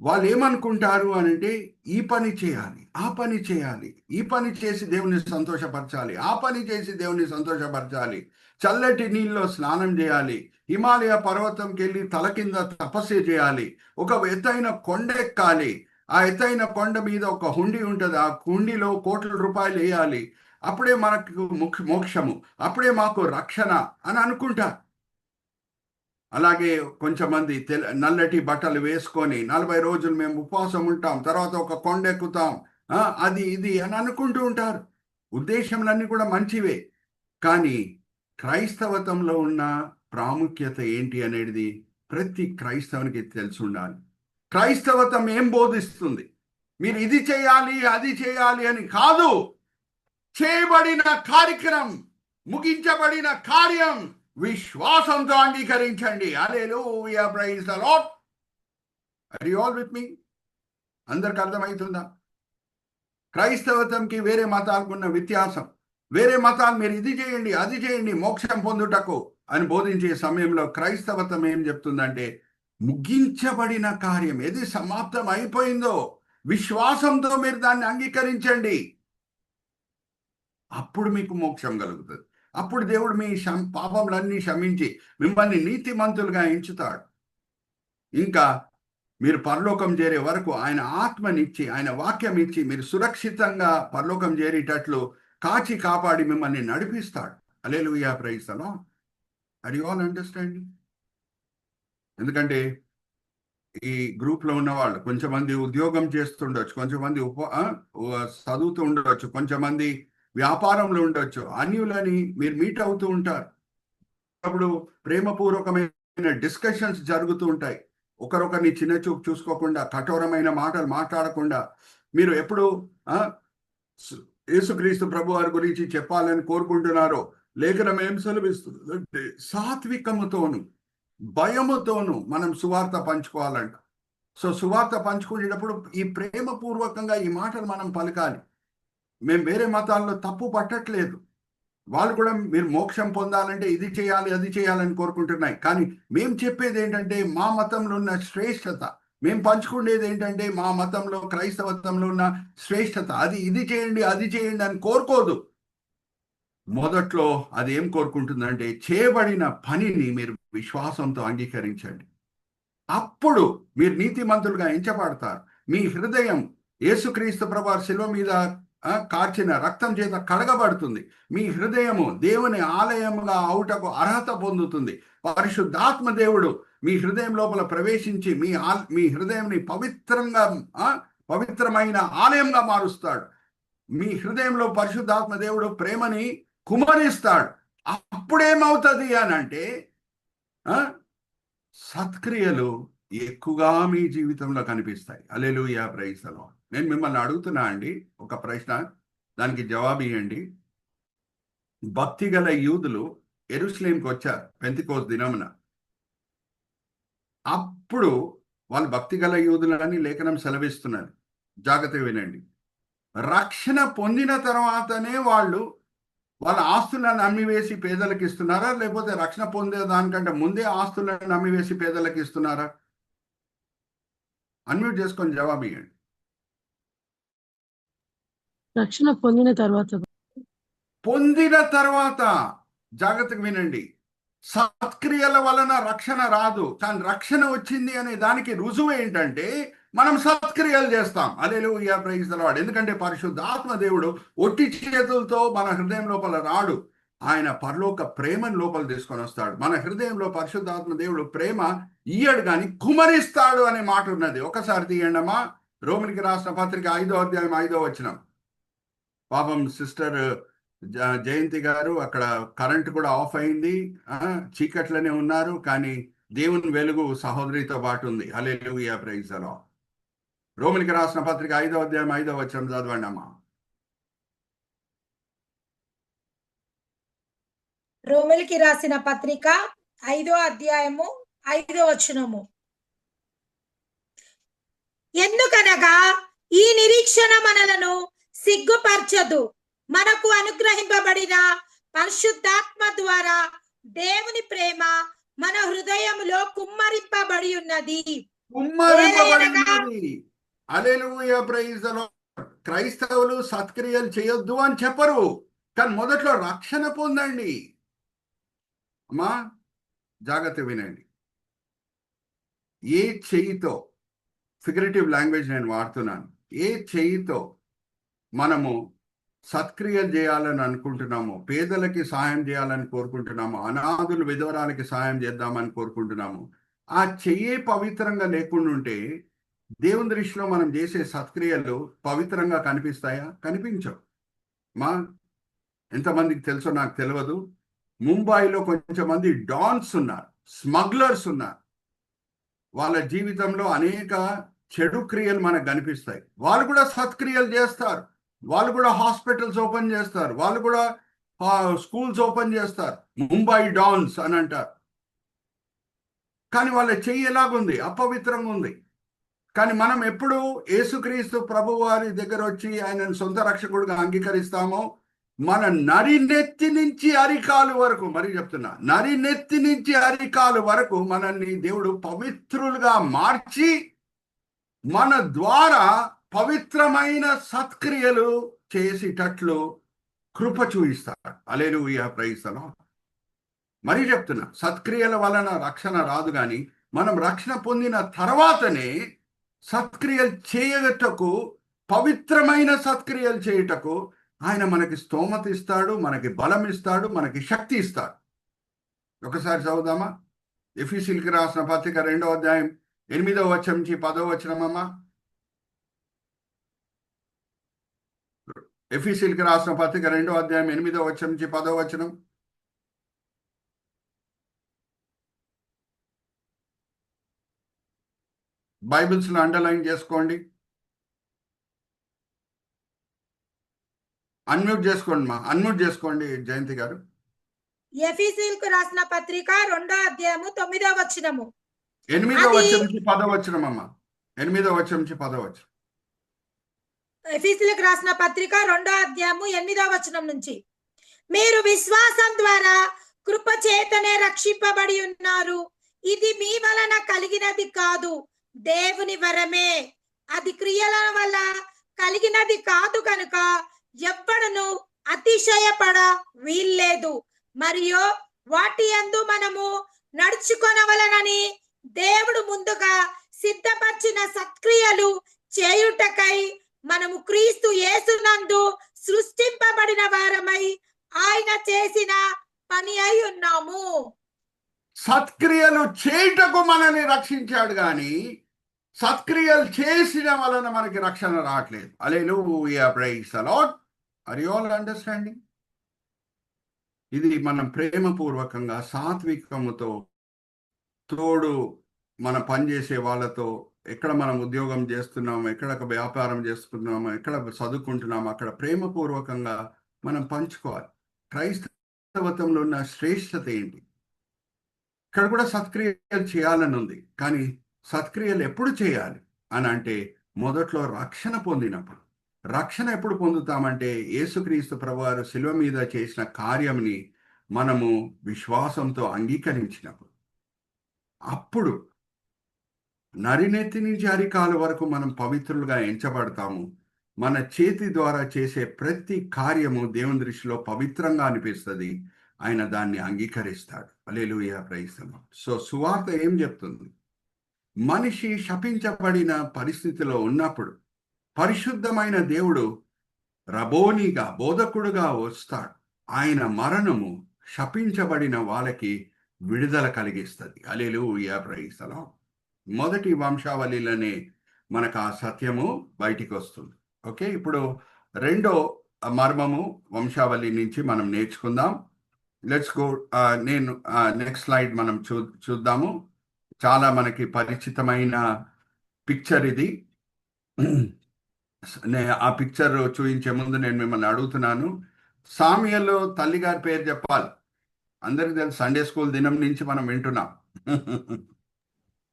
వాళ్ళు ఏమనుకుంటారు అని అంటే, ఈ పని చేయాలి, ఆ పని చేయాలి, ఈ పని చేసి దేవుని సంతోషపరచాలి, ఆ పని చేసి దేవుని సంతోషపరచాలి, చల్లటి నీళ్ళలో స్నానం చేయాలి, హిమాలయ పర్వతంకి వెళ్ళి తల కింద తపస్సు చేయాలి, ఒక ఎత్తైన కొండ ఎక్కాలి, ఆ ఎత్తైన కొండ మీద ఒక హుండీ ఉంటుంది, ఆ హుండీలో కోట్ల రూపాయలు వేయాలి, అప్పుడే మనకు మోక్షము, అప్పుడే మాకు రక్షణ అని అనుకుంటారు. అలాగే కొంచెమంది నల్లటి బట్టలు వేసుకొని 40 రోజులు మేము ఉపవాసం ఉంటాం, తర్వాత ఒక కొండ ఎక్కుతాం, అది ఇది అని అనుకుంటూ ఉంటారు. ఉద్దేశంలన్నీ కూడా మంచివే, కానీ క్రైస్తవతంలో ఉన్న ప్రాముఖ్యత ఏంటి అనేది ప్రతి క్రైస్తవునికి తెలిసి ఉండాలి. క్రైస్తవతం ఏం బోధిస్తుంది? మీరు ఇది చేయాలి, అది చేయాలి అని కాదు. చేయబడిన కార్యక్రమం, ముగించబడిన కార్యం విశ్వాసంతో అంగీకరించండి. Hallelujah, praise the lord. Are you all with me? అందరికి అర్థమవుతుందా? క్రైస్తవతంకి వేరే మతాలకు ఉన్న వ్యత్యాసం. వేరే మతాలు మీరు ఇది చేయండి, అది చేయండి మోక్షం పొందుటకు అని బోధించే సమయంలో క్రైస్తవతం ఏం చెప్తుందంటే, ముగించబడిన కార్యం ఏది సమాప్తం అయిపోయిందో విశ్వాసంతో మీరు దాన్ని అంగీకరించండి, అప్పుడు మీకు మోక్షం కలుగుతుంది. అప్పుడు దేవుడు మీ పాపములన్నీ క్షమించి మిమ్మల్ని నీతిమంతులుగా ఎంచుతాడు. ఇంకా మీరు పరలోకం చేరే వరకు ఆయన ఆత్మనిచ్చి, ఆయన వాక్యం ఇచ్చి మీరు సురక్షితంగా పరలోకం చేరేటట్లు కాచి కాపాడి మిమ్మల్ని నడిపిస్తాడు. Hallelujah, praise the lord. Are you all understanding? ఎందుకంటే ఈ గ్రూప్లో ఉన్న వాళ్ళు కొంచెమంది ఉద్యోగం చేస్తుండొచ్చు, కొంచెమంది చదువుతూ ఉండొచ్చు, కొంచెమంది వ్యాపారంలో ఉండొచ్చు. అన్యులని మీరు మీట్ అవుతూ ఉంటారు. అప్పుడు ప్రేమపూర్వకమైన డిస్కషన్స్ జరుగుతూ ఉంటాయి. ఒకరొకరిని చిన్న చూపు చూసుకోకుండా, కఠోరమైన మాటలు మాట్లాడకుండా మీరు ఎప్పుడు యేసుక్రీస్తు ప్రభు వారి గురించి చెప్పాలని కోరుకుంటున్నారో లేఖనం ఏం సెలవిస్తుందంటే, సాత్వికముతోను భయముతోను మనం సువార్త పంచుకోవాలంట. సో సువార్త పంచుకునేటప్పుడు ఈ ప్రేమపూర్వకంగా ఈ మాటలు మనం పలకాలి. మేము వేరే మతాల్లో తప్పు పట్టట్లేదు, వాళ్ళు కూడా మీరు మోక్షం పొందాలంటే ఇది చేయాలి, అది చేయాలని కోరుకుంటున్నాయి. కానీ మేము చెప్పేది ఏంటంటే, మా మతంలో ఉన్న శ్రేష్టత, మేము పంచుకునేది ఏంటంటే మా మతంలో, క్రైస్తవత్వంలో ఉన్న శ్రేష్టత. అది ఇది చేయండి, అది చేయండి అని కోరుకోదు. మొదట్లో అది ఏం కోరుకుంటుందంటే, చేయబడిన పనిని మీరు విశ్వాసంతో అంగీకరించండి, అప్పుడు మీరు నీతిమంతులుగా ఎంచబడతారు. మీ హృదయం యేసుక్రీస్తు ప్రభువు శిలువ మీద కార్చిన రక్తం చేత కడగబడుతుంది. మీ హృదయము దేవుని ఆలయముగా అవుటకు అర్హత పొందుతుంది. పరిశుద్ధాత్మ దేవుడు మీ హృదయం లోపల ప్రవేశించి మీ హృదయంని పవిత్రమైన ఆలయంగా మారుస్తాడు. మీ హృదయంలో పరిశుద్ధాత్మ దేవుడు ప్రేమని కుమరిస్తాడు. అప్పుడేమవుతుంది అని అంటే, సత్క్రియలు ఎక్కువగా మీ జీవితంలో కనిపిస్తాయి. హల్లెలూయా, ప్రైజ్ ది లార్డ్. నేను మిమ్మల్ని అడుగుతున్నా అండి ఒక ప్రశ్న, దానికి జవాబు ఇవ్వండి. భక్తి గల యూదులు యెరూషలేంకి వచ్చారు పెంతెకోస్తు దినమున. అప్పుడు వాళ్ళు భక్తి గల యూదులని లేఖనం సెలవిస్తున్నారు. జాగ్రత్తగా వినండి. రక్షణ పొందిన తర్వాతనే వాళ్ళ ఆస్తులను అమ్మివేసి పేదలకు ఇస్తున్నారా, లేకపోతే రక్షణ పొందే దానికంటే ముందే ఆస్తులను అమ్మివేసి పేదలకు ఇస్తున్నారా? అన్మ్యూట్ చేసుకొని జవాబు ఇవ్వండి. రక్షణ పొందిన తర్వాత జాగ్రత్తగా వినండి. సత్క్రియల వలన రక్షణ రాదు, కానీ రక్షణ వచ్చింది అనే దానికి రుజువు ఏంటంటే మనం సత్క్రియలు చేస్తాం. హల్లెలూయా, ప్రైజ్ ది లార్డ్. ఎందుకంటే పరిశుద్ధాత్మ దేవుడు ఒట్టి చేతులతో మన హృదయం లోపల రాడు, ఆయన పరలోక ప్రేమను లోపల తీసుకొని వస్తాడు. మన హృదయంలో పరిశుద్ధాత్మ దేవుడు ప్రేమ ఇయ్యడు కానీ కుమరిస్తాడు అనే మాట ఉన్నది. ఒకసారి తీయండమ్మా, రోమిలికి రాసిన పత్రిక 5వ అధ్యాయం 5వ వచనం. పాపం సిస్టర్ జయంతి గారు అక్కడ కరెంట్ కూడా ఆఫ్ అయింది, చీకట్లోనే ఉన్నారు, కానీ దేవుని వెలుగు సహోదరితో పాటు ఉంది. హల్లెలూయా, ప్రైజ్ ది లార్డ్. రోమిలికి రాసిన పత్రిక 5వ అధ్యాయం 5వ వచనం చదవండి అమ్మా. రోమిలికి రాసిన పత్రిక 5వ అధ్యాయము 5వ వచనము. ఎందుకనగా ఈ నిరీక్షణ మనలను సిగ్గుపరచదు, మనకు అనుగ్రహింపబడిన పరిశుద్ధాత్మ ద్వారా దేవుని ప్రేమ మన హృదయములో కుమ్మరింపబడి ఉన్నది. కుమ్మరింపబడినది. హల్లెలూయా, ప్రైజ్ ది లార్డ్. క్రైస్తవులు సత్క్రియలు చేయొద్దు అని చెప్పరు, కానీ మొదట్లో రక్షణ పొందండి. అమ్మా జాగ్రత్త వినండి. ఏ చెయ్యితో, ఫిగరేటివ్ లాంగ్వేజ్ నేను వాడుతున్నాను, ఏ చెయ్యితో మనము సత్క్రియలు చేయాలని అనుకుంటున్నాము, పేదలకి సాయం చేయాలని కోరుకుంటున్నాము, అనాథులు విధవరాలకి సాయం చేద్దామని కోరుకుంటున్నాము, ఆ చెయ్యే పవిత్రంగా లేకుండా ఉంటే దేవుని దృష్టిలో మనం చేసే సత్క్రియలు పవిత్రంగా కనిపిస్తాయా? కనిపించవు. మా ఎంతమందికి తెలుసో నాకు తెలియదు, ముంబైలో కొంచెం మంది డాన్స్ ఉన్నారు, స్మగ్లర్స్ ఉన్నారు. వాళ్ళ జీవితంలో అనేక చెడు క్రియలు మనకు కనిపిస్తాయి. వాళ్ళు కూడా సత్క్రియలు చేస్తారు, వాళ్ళు కూడా హాస్పిటల్స్ ఓపెన్ చేస్తారు, వాళ్ళు కూడా స్కూల్స్ ఓపెన్ చేస్తారు. ముంబై డాన్స్ అని అంటారు. కానీ వాళ్ళ చెయ్యి ఎలాగుంది? అపవిత్రంగా ఉంది. కానీ మనం ఎప్పుడు యేసుక్రీస్తు ప్రభు వారి దగ్గర వచ్చి ఆయనను సొంత రక్షకుడిగా అంగీకరిస్తామో, మన నరినెత్తి నుంచి అరికాలు వరకు, మరి చెప్తున్నా, నరినెత్తి నుంచి అరికాలు వరకు మనల్ని దేవుడు పవిత్రులుగా మార్చి మన ద్వారా పవిత్రమైన సత్క్రియలు చేసేటట్లు కృప చూయిస్తాడు. హల్లెలూయా, ప్రైజ్ ది లార్డ్. మరి చెప్తున్నా, సత్క్రియల వలన రక్షణ రాదు, కానీ మనం రక్షణ పొందిన తర్వాతనే సత్క్రియలు చేయటకు, పవిత్రమైన సత్క్రియలు చేయుటకు ఆయన మనకి స్తోమత ఇస్తాడు, మనకి బలం ఇస్తాడు, మనకి శక్తి ఇస్తాడు. ఒకసారి చదువుదామా? ఎఫెసీయులకు రాసిన పత్రిక 2వ అధ్యాయం 8వ వచనం నుంచి 10వ వచనం. అమ్మా, ఎఫెసీయులకు రాసిన పత్రిక 2వ అధ్యాయం 8వ వచనం నుంచి 10వ వచనం. బైబిల్స్ లో అండర్లైన్ చేసుకోండి, అన్మ్యూట్ చేసుకోండి మా, అన్మ్యూట్ చేసుకోండి జయంతి గారు. ఎఫెసీయులకు రాసిన పత్రిక 2వ అధ్యాయము 9వ వచనము. 8వ వచనం నుంచి 10వ వచనం. అమ్మా 8వ వచనం నుంచి 10వ వచనం. ఎఫెసీయులకు రాసిన పత్రిక 2వ అధ్యాయము 8వ వచనం నుంచి. మీరు విశ్వాసం ద్వారా కృప చేతనే రక్షింపబడి ఉన్నారు, ఇది మీ వలన కలిగినది కాదు, దేవుని వరమే, అది క్రియల వల్ల కలిగినది కాదు, కనుక ఎవ్వడను అతిశయపడ వీల్లేదు. మరియు వాటి యందు మనము నడుచుకొనవలనని దేవుడు ముందుగా సిద్ధపరిచిన సత్క్రియలు చేయుటకై మనము క్రీస్తు యేసునందు సృష్టింపబడిన వారమై ఆయన చేసిన పని అయి ఉన్నాము. సత్క్రియలు చేయుటకు మనల్ని రక్షించాడు, కానీ సత్క్రియలు చేసిన వలన మనకి రక్షణ రావట్లేదు. Hallelujah, praise the lord. Are you all understanding? ఇది మనం ప్రేమపూర్వకంగా సాత్వికముతో, తోడు మన పనిచేసే వాళ్ళతో, ఎక్కడ మనం ఉద్యోగం చేస్తున్నాము, ఎక్కడ వ్యాపారం చేస్తున్నాము, ఎక్కడ చదువుకుంటున్నాము, అక్కడ ప్రేమపూర్వకంగా మనం పంచుకోవాలి. క్రైస్తవత్వంలో ఉన్న శ్రేష్టత ఏంటి? ఇక్కడ కూడా సత్క్రియలు చేయాలని ఉంది, కానీ సత్క్రియలు ఎప్పుడు చేయాలి అని అంటే, మొదట్లో రక్షణ పొందినప్పుడు. రక్షణ ఎప్పుడు పొందుతామంటే, యేసుక్రీస్తు ప్రభువారు శిలువ మీద చేసిన కార్యంని మనము విశ్వాసంతో అంగీకరించినప్పుడు. అప్పుడు నరినెత్తి నుంచి అరికాలు వరకు మనం పవిత్రులుగా ఎంచబడతాము. మన చేతి ద్వారా చేసే ప్రతి కార్యము దేవుని దృష్టిలో పవిత్రంగా అనిపిస్తుంది, ఆయన దాన్ని అంగీకరిస్తాడు. హల్లెలూయా, ప్రైజ్ ది లార్డ్. సో సువార్త ఏం చెప్తుంది? మనిషి శపించబడిన పరిస్థితిలో ఉన్నప్పుడు పరిశుద్ధమైన దేవుడు రబోనిగా, బోధకుడుగా వస్తాడు. ఆయన మరణము శపించబడిన వాళ్ళకి విడుదల కలిగిస్తుంది. హల్లెలూయా, ప్రైజ్ ది లార్డ్. మొదటి వంశావళిలోనే మనకు ఆ సత్యము బయటికి వస్తుంది. ఓకే, ఇప్పుడు రెండో మర్మము వంశావళి నుంచి మనం నేర్చుకుందాం. Let's go. నేను నెక్స్ట్ స్లైడ్ మనం చూద్దాము. చాలా మనకి పరిచితమైన పిక్చర్ ఇది. ఆ పిక్చర్ చూపించే ముందు నేను మిమ్మల్ని అడుగుతున్నాను, సామ్యూయల్ తల్లిగారి పేరు చెప్పాలి. అందరికి తెలుసు, సండే స్కూల్ దినం నుంచి మనం వింటున్నాం.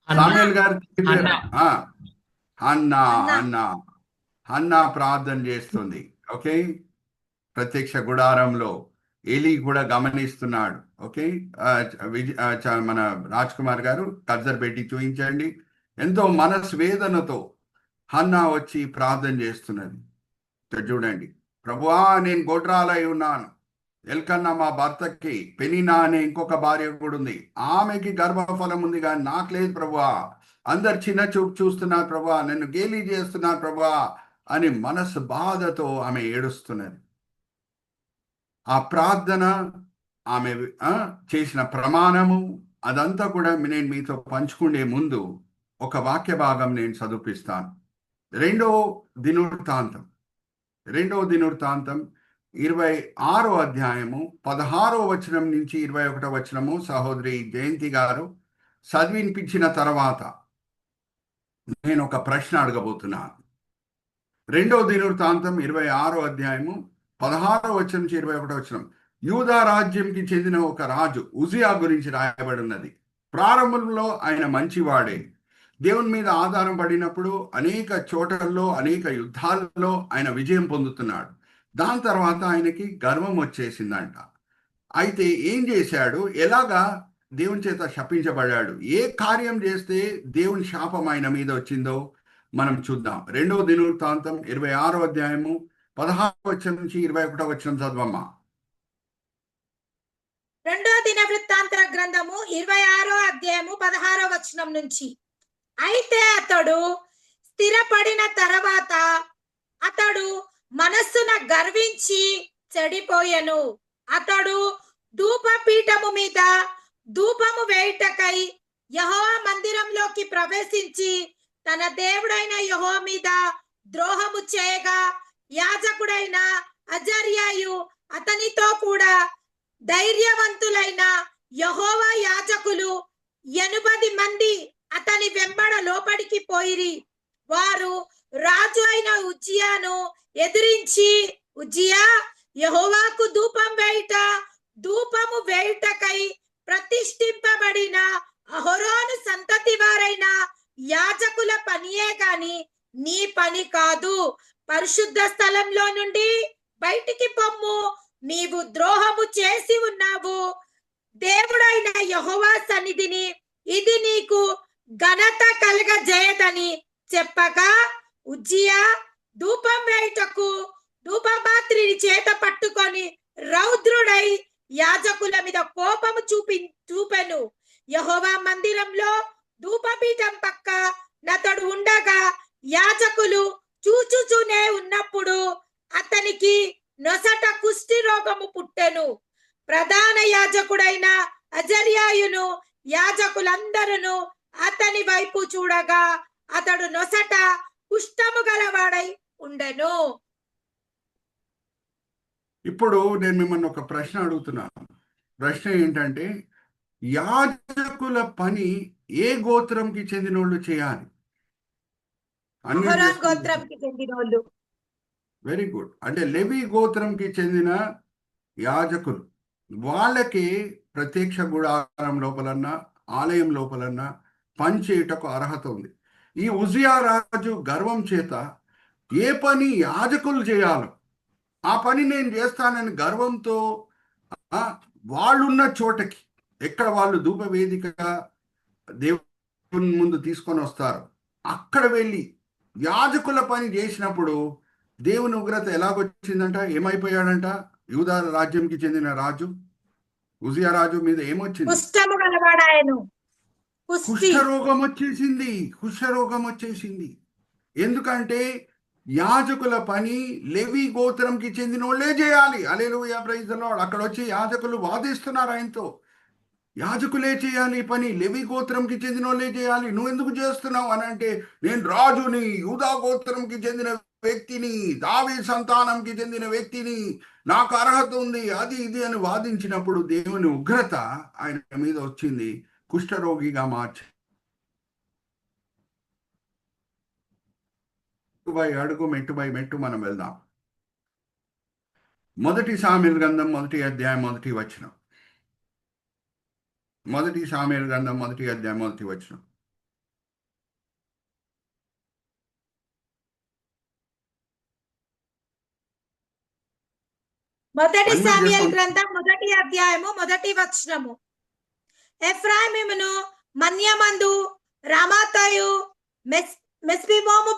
సామ్యూయల్ గారి హన్నా హన్నా. హన్నా హన్నా ప్రార్థన చేస్తుంది. ఓకే, ప్రత్యక్ష గుడారంలో ఏలీ కూడా గమనిస్తున్నాడు. ఓకే, మన రాజ్ కుమార్ గారు కర్జర్ పెట్టి చూపించండి. ఎంతో మనస్వేదనతో హన్నా వచ్చి ప్రార్థన చేస్తున్నది. ఇక్కడ చూడండి, ప్రభువా నేను గొడ్రాలై ఉన్నాను, ఎల్కన్నా మా భర్తకి పెనినా అనే ఇంకొక భార్య కూడా ఉంది, ఆమెకి గర్భఫలం ఉంది కానీ నాకు లేదు ప్రభువా, అందరు చిన్న చూపు చూస్తున్నారు ప్రభువా, నన్ను గేలి చేస్తున్నారు ప్రభువా అని మనసు బాధతో ఆమె ఏడుస్తున్నది. ఆ ప్రార్థన, ఆమె చేసిన ప్రమాణము, అదంతా కూడా నేను మీతో పంచుకునే ముందు ఒక వాక్య భాగం నేను చదివిస్తాను. రెండో దినవృత్తాంతం 26వ అధ్యాయము 16వ వచనం నుంచి 21వ వచనము సహోదరి జయంతి గారు చదివినిపించిన తర్వాత నేను ఒక ప్రశ్న అడగబోతున్నాను. 2వ దినవృత్తాంతం 26వ అధ్యాయము 16వ వచనం నుంచి 21వ వచనం. యూదా రాజ్యంకి చెందిన ఒక రాజు ఉజియా గురించి రాయబడి ఉన్నది. ప్రారంభంలో ఆయన మంచివాడే, దేవుని మీద ఆధారం పడినప్పుడు అనేక చోటల్లో అనేక యుద్ధాలలో ఆయన విజయం పొందుతున్నాడు. దాని తర్వాత ఆయనకి గర్వం వచ్చేసిందంట. అయితే ఏం చేశాడు, ఎలాగా దేవుని చేత శపించబడ్డాడు, ఏ కార్యం చేస్తే దేవుని శాపం ఆయన మీద వచ్చిందో మనం చూద్దాం. 2వ దినవృత్తాంతం 26వ అధ్యాయము 16వ వచనం నుంచి 21వ వచనం చదవమ్మా. 2వ దినవృత్తాంత గ్రంథము 26వ అధ్యాయము 16వ వచనం నుంచి. అయితే అతడు స్థిరపడిన తర్వాత అతడు మనస్సున గర్వించి చెడిపోయెను. అతడు ధూపపీఠము మీద ధూపము వేయుటకై యెహోవా మందిరంలోకి ప్రవేశించి తన దేవుడైన యెహోవా మీద ద్రోహము చేయగా యాజకుడైన అజర్యాయు అతనితో కూడా ధైర్యవంతులైన యెహోవా యాజకులు 80 మంది అతని వెంబడ లోపలికి పోయిరి. వారు రాజు అయిన ఉజ్జియాను ఎదిరించి, ఉజ్జియా, యెహోవాకు ధూపము వేయుటకై ప్రతిష్ఠింపబడిన అహరోను సంతతి వారైన యాజకుల పనియే గాని నీ పని కాదు. పరిశుద్ధ స్థలంలో నుండి బయటికి పొమ్ము, నీవు ద్రోహము చేసి ఉన్నావు. దేవుడైన యెహోవా సన్నిధిని ఇది నీకు ఘనత కలగజేయదని చెప్పగా ఉజ్జియా ధూపం వేయుటకు ధూపపాత్రిని చేత పట్టుకొని రౌద్రుడై యాజకుల మీద కోపము చూపెను. యెహోవా మందిరంలో ధూపపీఠం పక్క నతడు ఉండగా యాజకులు చూచుచూనే ఉన్నప్పుడు అతనికి నొసట కుష్టి రోగము పుట్టెను. ప్రధాన యాజకుడైన అజర్యాయును యాజకులందరూ అతని వైపు చూడగా అతడు నొసట కుష్ఠము గలవాడై ఉండెను. ఇప్పుడు నేను మిమ్మల్ని ఒక ప్రశ్న అడుగుతున్నాను. ప్రశ్న ఏంటంటే, యాజకుల పని ఏ గోత్రంకి చెందిన వాళ్ళు చేయాలి? అహరోను గోత్రంకి చెందిన వాళ్ళు. Very good. అంటే లెవి గోత్రంకి చెందిన యాజకులు, వాళ్ళకి ప్రత్యక్ష గుడారం లోపలన్నా ఆలయం లోపలన్నా పనిచేయుటకు అర్హత ఉంది. ఈ ఉజియా రాజు గర్వం చేత ఏ పని యాజకులు చేయాలో ఆ పని నేను చేస్తానని గర్వంతో వాళ్ళున్న చోటకి, ఎక్కడ వాళ్ళు ధూప వేదిక దేవుని ముందు తీసుకొని వస్తారు, అక్కడ వెళ్ళి యాజకుల పని చేసినప్పుడు దేవుని ఉగ్రత ఎలాగొచ్చిందంట, ఏమైపోయాడంట? యూదా రాజ్యంకి చెందిన రాజు ఉజియా రాజు మీద ఏమొచ్చింది? కుష్ఠరోగం వచ్చేసింది. ఎందుకంటే యాజకుల పని లెవి గోత్రంకి చెందిన వాళ్ళే చేయాలి. హల్లెలూయా, ప్రైజ్ ది లార్డ్. అక్కడ వచ్చి యాజకులు వాదిస్తున్నారు ఆయనతో, యాజకులే చేయాలి పని, లెవి గోత్రంకి చెందిన వాళ్ళే చేయాలి, నువ్వు ఎందుకు చేస్తున్నావు అని అంటే, నేను రాజుని, యూదా గోత్రంకి చెందిన వ్యక్తిని, దావీదు సంతానంకి చెందిన వ్యక్తిని, నాకు అర్హత ఉంది, అది ఇది అని వాదించినప్పుడు దేవుని ఉగ్రత ఆయన మీద వచ్చింది, కుష్ఠరోగిగా మార్చి. అడుగు మెట్టు బై మెట్టు మనం వెళ్దాం. 1 సామెలు గ్రంథం 1వ అధ్యాయం 1వ వచనం. 1 సామెలు గ్రంథం 1వ అధ్యాయం 1వ వచనం. మొదటి అన్మ్యూట్ సామ్యుయేల్ చేసుకోండి. గ్రంథం 1వ అధ్యాయము 1వ వచనము. ఎఫ్రాయిమును మన్యమందు రామాతయు మెస్బిమోము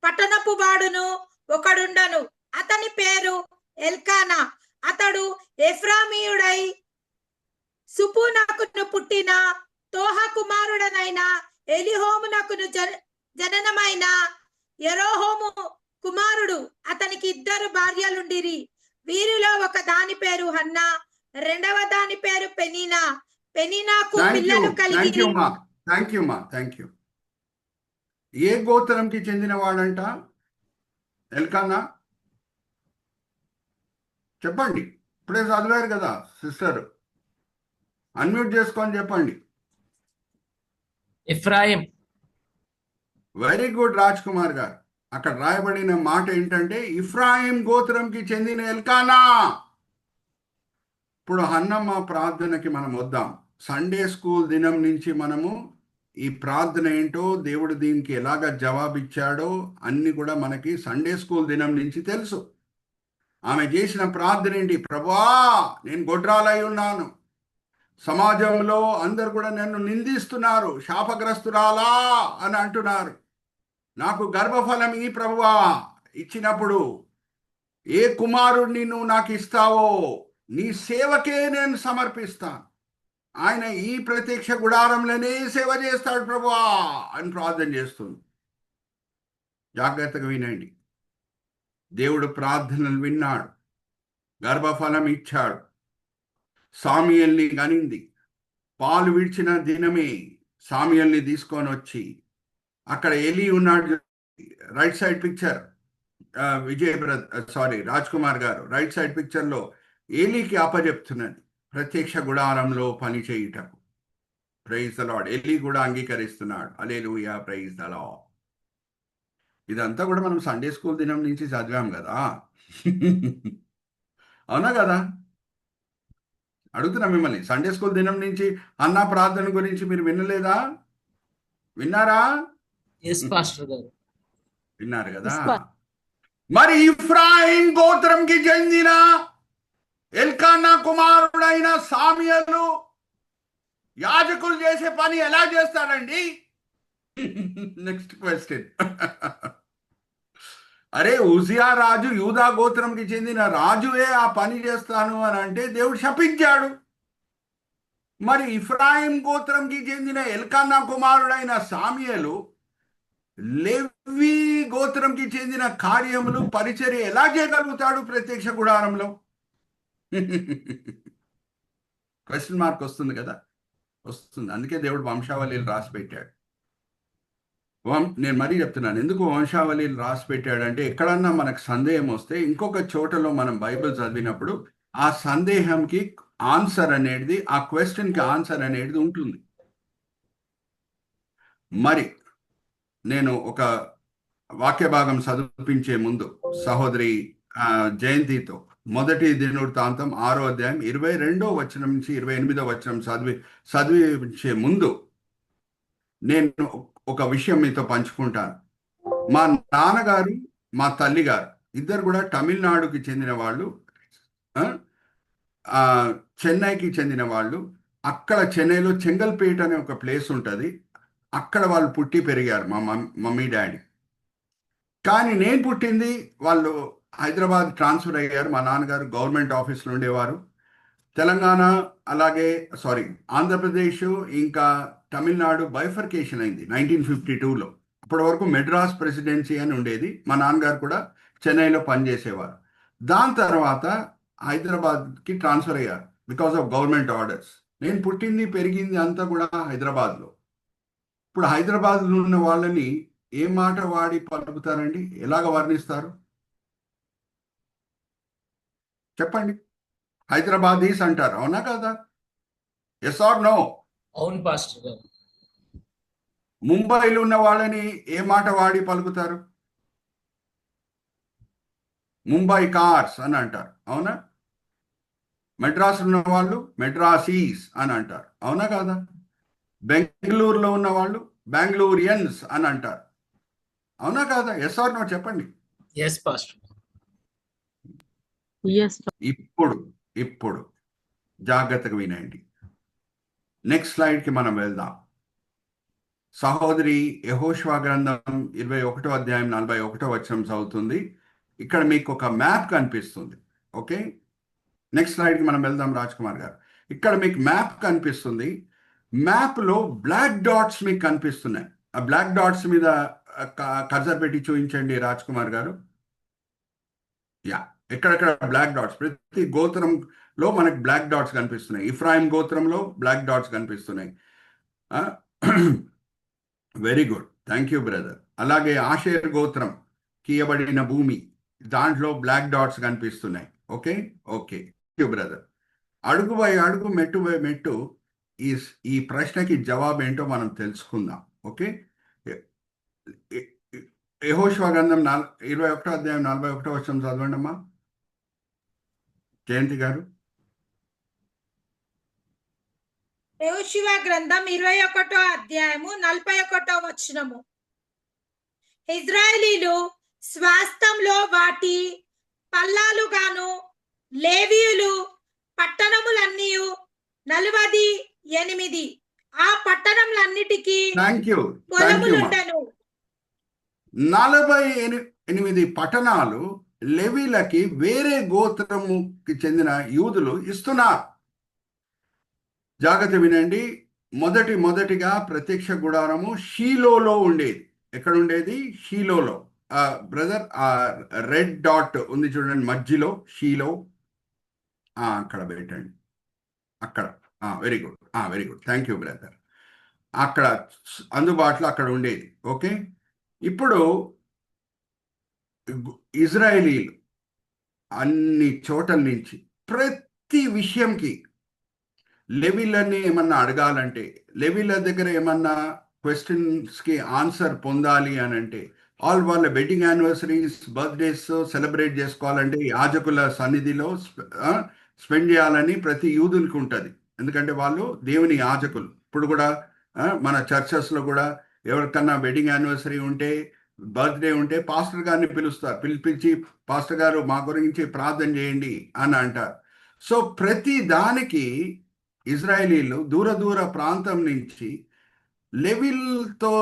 పట్టణపు వాడును ఒకడుండను. అతని పేరు ఎల్కానా. అతడు ఎఫ్రామీయుడై సుపునకును పుట్టిన తోహ కుమారుడనైన ఎలిహోమునకును జననమైన యెరోహోము కుమారుడు. అతనికి 2 భార్యలుండిరి. వీరిలో ఒక దాని పేరు హన్నా, రెండవ దాని పేరు పెనీనా. పెనీనాకు పిల్లలు కలిగి. Thank you. ఏ గోత్రంకి చెందిన వాడంట ఎల్కానా? చెప్పండి. ఇప్పుడే చదివారు కదా సిస్టర్, అన్మ్యూట్ చేసుకొని చెప్పండి. Ephraim. Very good Raj Kumar గారు. అక్కడ రాయబడిన మాట ఏంటంటే ఇఫ్రాయిం గోత్రంకి చెందిన ఎల్కానా. ఇప్పుడు హన్నమ్మ ప్రార్థనకి మనం వద్దాం. సండే స్కూల్ దినం నుంచి మనము ఈ ప్రార్థన ఏంటో, దేవుడు దీనికి ఎలాగ జవాబిచ్చాడో అన్ని కూడా మనకి సండే స్కూల్ దినం నుంచి తెలుసు. ఆమె చేసిన ప్రార్థన ఏంటి? ప్రభువా, నేను గొడ్రాలై ఉన్నాను, సమాజంలో అందరు కూడా నన్ను నిందిస్తున్నారు, శాపగ్రస్తురాలా అని అంటున్నారు. నాకు గర్భఫలం ఈ ప్రభువా, ఇచ్చినప్పుడు ఏ కుమారుడిని నువ్వు నాకు ఇస్తావో నీ సేవకే నేను సమర్పిస్తాను. ఆయన ఈ ప్రత్యక్ష గుడారంలోనే సేవ చేస్తాడు ప్రభువా అని ప్రార్థన చేస్తుంది. జాగ్రత్తగా వినండి. దేవుడు ప్రార్థనలు విన్నాడు, గర్భఫలం ఇచ్చాడు. సామ్యుయేల్ని గనింది. పాలు విడిచిన దినమే సామ్యుయేల్ని తీసుకొని వచ్చి అక్కడ ఎలి ఉన్నాడు. Right side picture Raj Kumar గారు రైట్ సైడ్ పిక్చర్లో ఏలీకి అప్పచెప్తున్నది ప్రత్యక్ష గుడారంలో పని చేయుటకు. Praise the Lord. ఎలి కూడా అంగీకరిస్తున్నాడు. Hallelujah, praise the Lord. ఇదంతా కూడా మనం సండే స్కూల్ దినం నుంచి చదివాం కదా. అవునా కదా? అడుగుతున్నా మిమ్మల్ని, సండే స్కూల్ దినం నుంచి అన్నా ప్రార్థన గురించి మీరు వినలేదా? విన్నారా? విన్నారు కదా. మరి ఇఫ్రాయిం గోత్రంకి చెందిన ఎల్కానా కుమారుడైన సామ్యుయేలు యాజకులు చేసే పని ఎలా చేస్తాడండి? Next question. అరే, ఉజియా రాజు యూదా గోత్రంకి చెందిన రాజువే ఆ పని చేస్తాను అని అంటే దేవుడు శపించాడు. మరి ఇఫ్రాయిం గోత్రంకి చెందిన ఎల్కానా కుమారుడైన సామ్యుయేలు లేవి గోత్రంకి చెందిన కార్యములు పరిచర్య ఎలా చేయగలుగుతాడు ప్రత్యక్ష గుడారంలో? క్వశ్చన్ మార్క్ వస్తుంది కదా, వస్తుంది. అందుకే దేవుడు వంశావళిలు రాసి పెట్టాడు. నేను మరీ చెప్తున్నాను, ఎందుకు వంశావళిలు రాసి పెట్టాడంటే ఎక్కడన్నా మనకు సందేహం వస్తే ఇంకొక చోటలో మనం బైబిల్ చదివినప్పుడు ఆ సందేహంకి ఆన్సర్ అనేది, ఆ క్వశ్చన్కి ఆన్సర్ అనేది ఉంటుంది. మరి నేను ఒక వాక్య భాగం చదివించే ముందు సహోదరి జయంతితో 1 దినవృత్తాంతం 6వ అధ్యాయం 22వ వచనం నుంచి 28వ వచనం చదివించే ముందు నేను ఒక విషయం మీతో పంచుకుంటాను. మా నాన్నగారు, మా తల్లిగారు ఇద్దరు కూడా తమిళనాడుకి చెందిన వాళ్ళు, చెన్నైకి చెందిన వాళ్ళు. అక్కడ చెన్నైలో చెంగల్పేట అనే ఒక ప్లేస్ ఉంటుంది. అక్కడ వాళ్ళు పుట్టి పెరిగారు, మా మమ్మీ డాడీ. కానీ నేను పుట్టింది, వాళ్ళు హైదరాబాద్ ట్రాన్స్ఫర్ అయ్యారు. మా నాన్నగారు గవర్నమెంట్ ఆఫీస్లో ఉండేవారు. తెలంగాణ ఆంధ్రప్రదేశ్ ఇంకా తమిళనాడు బైఫర్కేషన్ అయింది 1952లో. అప్పటి వరకు మెడ్రాస్ ప్రెసిడెన్సీ అని ఉండేది. మా నాన్నగారు కూడా చెన్నైలో పనిచేసేవారు. దాని తర్వాత హైదరాబాద్కి ట్రాన్స్ఫర్ అయ్యారు బికాస్ ఆఫ్ గవర్నమెంట్ ఆర్డర్స్. నేను పుట్టింది పెరిగింది అంతా కూడా హైదరాబాద్లో. ఇప్పుడు హైదరాబాద్లో ఉన్న వాళ్ళని ఏ మాట వాడి పలుకుతారండి? ఎలాగ వర్ణిస్తారు చెప్పండి? హైదరాబాదీస్ అంటారు, అవునా కదా? Yes or no? అవును పాస్టర్ గారు. ముంబైలో ఉన్న వాళ్ళని ఏ మాట వాడి పలుకుతారు? ముంబై కార్స్ అని అంటారు, అవునా? మెడ్రాస్ ఉన్న వాళ్ళు మెడ్రాసీస్ అని అంటారు, అవునా కాదా? బెంగళూరులో ఉన్న వాళ్ళు బెంగళూరియన్స్ అని అంటారు, అవునా కాదా? ఎస్ ఆర్ నో చెప్పండి. Yes pastor. ఎస్ ఇప్పుడు ఇప్పుడు జాగ్రత్తగా వినండి. నెక్స్ట్ స్లైడ్కి మనం వెళ్దాం. సహోదరి యెహోషువ గ్రంథం 21వ అధ్యాయం 41వ వచనం చదువుతుంది. ఇక్కడ మీకు ఒక మ్యాప్ కనిపిస్తుంది. ఓకే, నెక్స్ట్ స్లైడ్కి మనం వెళ్దాం రాజ్ కుమార్ గారు. ఇక్కడ మీకు మ్యాప్ కనిపిస్తుంది. మ్యాప్లో బ్లాక్ డాట్స్ మీకు కనిపిస్తున్నాయి. ఆ బ్లాక్ డాట్స్ మీద కర్సర్ పెట్టి చూపించండి రాజ్ కుమార్ గారు. యా, ఎక్కడెక్కడ బ్లాక్ డాట్స్, ప్రతి గోత్రంలో మనకి బ్లాక్ డాట్స్ కనిపిస్తున్నాయి. ఇఫ్రాయిం గోత్రంలో బ్లాక్ డాట్స్ కనిపిస్తున్నాయి. Very good, thank you brother. అలాగే ఆషేర్ గోత్రం కీయబడిన భూమి, దాంట్లో బ్లాక్ డాట్స్ కనిపిస్తున్నాయి. Okay okay, thank you brother. అడుగు బై అడుగు, మెట్టు బై మెట్టు ఈ ప్రశ్నకి జవాబు ఏంటో మనం తెలుసుకుందాం. ఓకే, యెహోషువ గ్రంథం 21వ అధ్యాయం 41వ వచనం చదవండి అమ్మా జయంతి గారు. యెహోషువ గ్రంథం 21వ అధ్యాయము 41వ వచనము. ఇజ్రాయేలీలు స్వాస్థ్యంలో వాటి పల్లాలుగాను, లేవీయులు పట్టణములన్నీ 48 ఆ పట్టణములన్నిటికీ థ్యాంక్ యూ. పొలములుండెను. 48 పట్టణాలు లెవీలకి వేరే గోత్రముకి చెందిన యూదులు ఇస్తున్నారు. జాగ్రత్త వినండి. మొదటిగా ప్రత్యక్ష గుడారము షీలోలో ఉండేది. ఎక్కడ ఉండేది? షీలోలో. బ్రదర్, ఆ రెడ్ డాట్ ఉంది చూడండి మధ్యలో, షీలో, అక్కడ పెట్టండి. అక్కడ, very good, very good, thank you brother. అక్కడ అందుబాటులో అక్కడ ఉండేది. ఓకే, ఇప్పుడు ఇజ్రాయేలీలు అన్ని చోట్ల నుంచి ప్రతి విషయంకి లెవీలని ఏమన్నా అడగాలంటే, లెవీల దగ్గర ఏమన్నా క్వశ్చన్స్కి ఆన్సర్ పొందాలి అని అంటే, వాళ్ళ వెడ్డింగ్ యానివర్సరీస్, బర్త్డేస్ సెలబ్రేట్ చేసుకోవాలంటే యాజకుల సన్నిధిలో స్పెండ్ చేయాలని ప్రతి యూదునికి ఉంటుంది. ఎందుకంటే వాళ్ళు దేవుని యాజకులు. ఇప్పుడు కూడా మన చర్చెస్లో కూడా ఎవరికన్నా వెడ్డింగ్ యానివర్సరీ ఉంటే, బర్త్డే ఉంటే పాస్టర్ గారిని పిలిపించి పాస్టర్ గారు మా గురించి ప్రార్థన చేయండి అని అంటారు. సో ప్రతి దానికి ఇజ్రాయేలీలు దూర ప్రాంతం నుంచి లెవీల్తో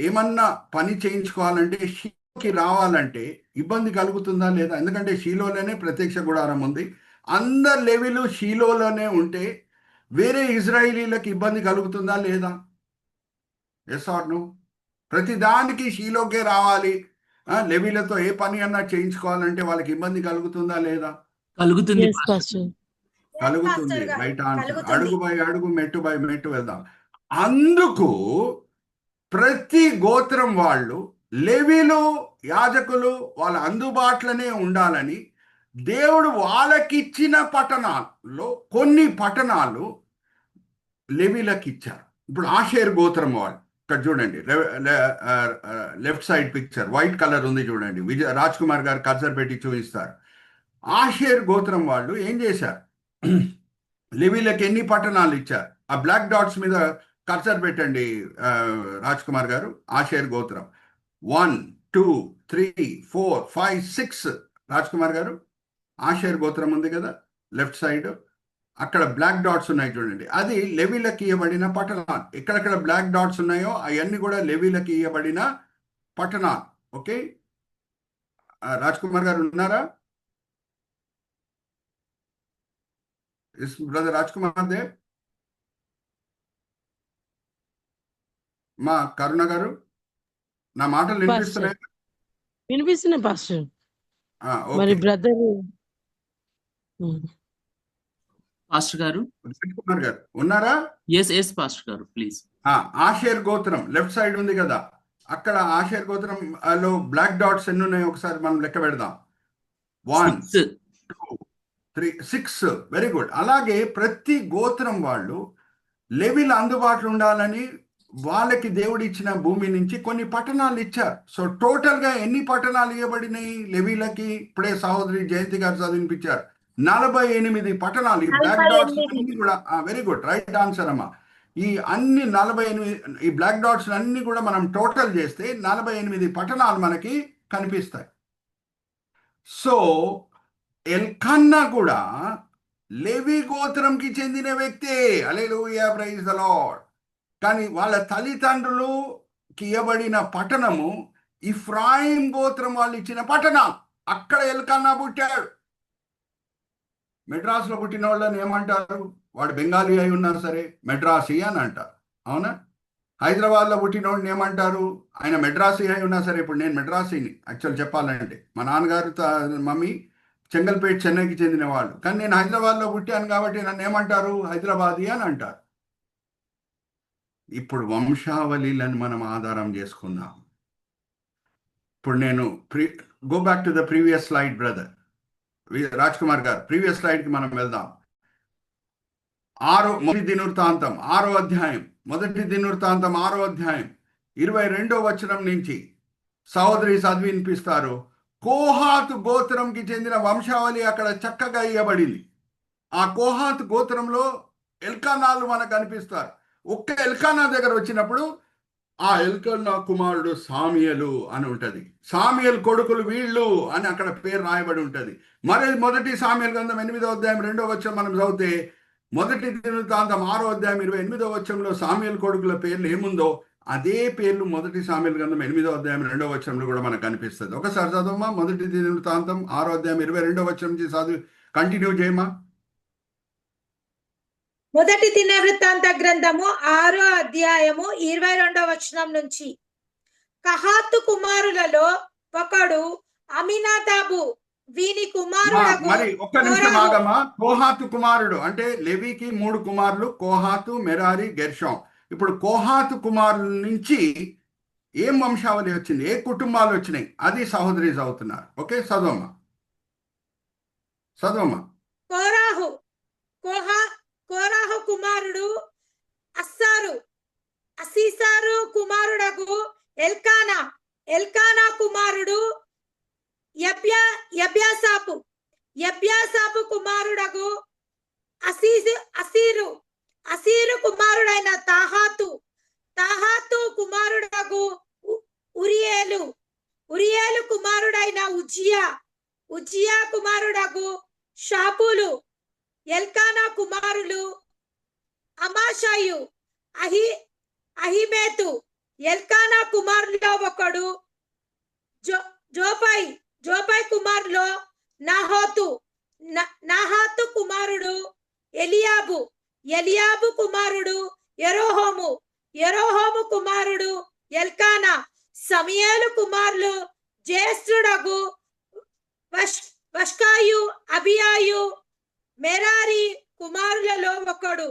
ఏమన్నా పని చేయించుకోవాలంటే, షీలోకి రావాలంటే ఇబ్బంది కలుగుతుందా లేదా? ఎందుకంటే షీలోలోనే ప్రత్యక్ష గుడారం ఉంది. అందరు లెవీలు షీలోలోనే ఉంటే వేరే ఇజ్రాయేలీలకు ఇబ్బంది కలుగుతుందా లేదా? Yes or no? ప్రతి దానికి షీలోకే రావాలి, లెవీలతో ఏ పని అన్నా చేయించుకోవాలంటే వాళ్ళకి ఇబ్బంది కలుగుతుందా లేదా? కలుగుతుంది. కలుగుతుంది. Right answer. అడుగు బై అడుగు, మెట్టు బై మెట్టు వెళ్దాం. అందుకు ప్రతి గోత్రం వాళ్ళు, లేవీలు, యాజకులు వాళ్ళ అందుబాటులోనే ఉండాలని దేవుడు వాళ్ళకిచ్చిన పట్టణాల్లో కొన్ని పట్టణాలు లేవీలకు ఇచ్చారు. ఇప్పుడు ఆషేర్ గోత్రం వాళ్ళు, ఇక్కడ చూడండి left side picture white colour ఉంది చూడండి, రాజ్ కుమార్ గారు కర్సర్ పెట్టి చూపిస్తారు. ఆషేర్ గోత్రం వాళ్ళు ఏం చేశారు? లెవీలకు ఎన్ని పట్టణాలు ఇచ్చారు? ఆ బ్లాక్ డాట్స్ మీద కర్సర్ పెట్టండి రాజ్ కుమార్ గారు. ఆషేర్ గోత్రం 1 2 3 4 5 6. రాజ్ కుమార్ గారు, ఆషేర్ గోత్రం ఉంది కదా లెఫ్ట్ సైడ్, అక్కడ బ్లాక్ డాట్స్ ఉన్నాయి చూడండి, అది లెవీలకు ఇవ్వబడిన పట్టణాలు. ఎక్కడెక్కడ బ్లాక్ డాట్స్ ఉన్నాయో అవన్నీ కూడా లెవీలకు ఇవ్వబడిన పట్టణాలు. ఓకే, రాజ్ కుమార్ గారు ఉన్నారా? బ్రదర్ రాజ్ కుమార్ దేవ్, మా కరుణ గారు, నా మాటలు వినిపిస్తున్నాయి? వినిపిస్తున్నాయి పాస్టర్. మరి బ్రదర్ పాస్టర్ గారు, రాజ్ కుమార్ గారు ఉన్నారా? ఎస్ పాస్టర్ గారు ప్లీజ్. ఆషేర్ గోత్రం లెఫ్ట్ సైడ్ ఉంది కదా, అక్కడ ఆషేర్ గోత్రం లో బ్లాక్ డాట్స్ ఎన్ని ఉన్నాయో ఒకసారి మనం లెక్క పెడదాం. 1 2 3 6. Very good. అలాగే ప్రతి గోత్రం వాళ్ళు లెవీల అందుబాటులో ఉండాలని వాళ్ళకి దేవుడు ఇచ్చిన భూమి నుంచి కొన్ని పట్టణాలు ఇచ్చారు. సో టోటల్ గా ఎన్ని పట్టణాలు ఇవ్వబడినాయి లెవీలకి? ఇప్పుడే సహోదరి జయంతి గారు చదివినిపించారు. 48 పట్టణాలు. ఈ బ్లాక్ డాట్స్ అన్ని కూడా, వెరీ గుడ్, రైట్ ఆన్సర్ అమ్మా. ఈ అన్ని 48 ఈ బ్లాక్ డాట్స్ అన్ని కూడా మనం టోటల్ చేస్తే 48 పట్టణాలు మనకి కనిపిస్తాయి. సో ఎల్కన్నా కూడా లేవి గోత్రంకి చెందిన వ్యక్తే. హల్లెలూయా, ప్రైజ్ ద లార్డ్. కానీ వాళ్ళ తల్లిదండ్రులుకి ఇవ్వబడిన పట్టణము ఇఫ్రాయిం గోత్రం వాళ్ళు ఇచ్చిన పట్టణం. అక్కడ ఎల్కన్నా పుట్టాడు. మెడ్రాస్లో పుట్టిన వాళ్ళని ఏమంటారు? వాడు బెంగాలీ అయి ఉన్నా సరే మెడ్రాసీ అని అంటారు, అవునా? హైదరాబాద్లో పుట్టిన వాడిని ఏమంటారు? ఆయన మెడ్రాసీ అయి ఉన్నా సరే, ఇప్పుడు నేను మెడ్రాసీని యాక్చువల్ చెప్పాలంటే, మా నాన్నగారు మమ్మీ చెంగల్పేట్ చెన్నైకి చెందిన వాళ్ళు, కానీ నేను హైదరాబాద్లో పుట్టాను కాబట్టి నన్ను ఏమంటారు? హైదరాబాదీ అని అంటారు. ఇప్పుడు వంశావళిలను మనం ఆధారం చేసుకుందాం. ఇప్పుడు నేను go back to the previous slide brother Raj Kumar గారు, ప్రీవియస్ స్లైడ్కి మనం వెళ్దాం. మొదటి దినవృత్తాంతం 6వ అధ్యాయం, మొదటి దినవృత్తాంతం 6వ అధ్యాయం 22వ వచనం నుంచి సహోదరి చదివి వినిపిస్తారు. కోహాతు గోత్రంకి చెందిన వంశావళి అక్కడ చక్కగా ఇవ్వబడింది. ఆ కోహాతు గోత్రంలో ఎల్కానాలు మనకు కనిపిస్తారు. ఒక్క ఎల్కానా దగ్గర వచ్చినప్పుడు ఆ ఎల్కన్నా కుమారుడు సామియలు అని ఉంటుంది. సామియల్ కొడుకులు వీళ్ళు అని అక్కడ పేరు రాయబడి ఉంటుంది. మరి మొదటి సామియల్ గ్రంథం 8వ అధ్యాయం 2వ వచనం మనం చదివితే, మొదటి దినవృత్తాంతం 6వ అధ్యాయం 28వ వచనంలో సామియల్ కొడుకుల పేర్లు ఏముందో అదే పేర్లు మొదటి సామియల్ గ్రంథం 8వ అధ్యాయం 2వ వచనంలో కూడా మనకు కనిపిస్తుంది. ఒకసారి చదవమ్మా, మొదటి దినవృత్తాంతం 6వ అధ్యాయం 22వ వచనం నుంచి చదివి కంటిన్యూ చేయమా. మొదటి దినవృత్తాంత గ్రంథము 6వ అధ్యాయము 22వ వచనం నుంచి, కహాతు కుమారులలో ఒకడు అమినాదాబు, వీని కుమారుడు. మరి ఒక్క నిమిషం ఆగమా. కోహాతు కుమారుడు అంటే లెవీకి 3 కుమారులు, కోహాతు, మెరారి, గెర్షోం. ఇప్పుడు కోహాతు కుమారుల నుంచి ఏం వంశావళి వచ్చింది, ఏ కుటుంబాలు వచ్చినాయి, అది సహోదరి చదువుతున్నారు. ఓకే, చదవమ్మా. కోరాహు కుమారుడు అసీసారు కుమారుడకు ఎల్కానా కుమారుడు యబ్యాసాపు కుమారుడకు అసీరు కుమారుడైన తాహాతు కుమారుడకు ఉరియేలు కుమారుడైన ఉజ్జియా కుమారుడకు షాపులు. ఎల్కానా కుమారులు అమాషాయు, అహిమేతు. ఎల్కానా కుమారులో ఒకడు జోపై కుమారులో నాహాతు కుమారుడు ఎలియాబు కుమారుడు యెరోహాము కుమారుడు ఎల్కానా. సమూయేలు కుమారులు జ్యేష్ఠుడగు వష్కాయు, అబియాయు. మెరారి కుమారులలో ఒకడు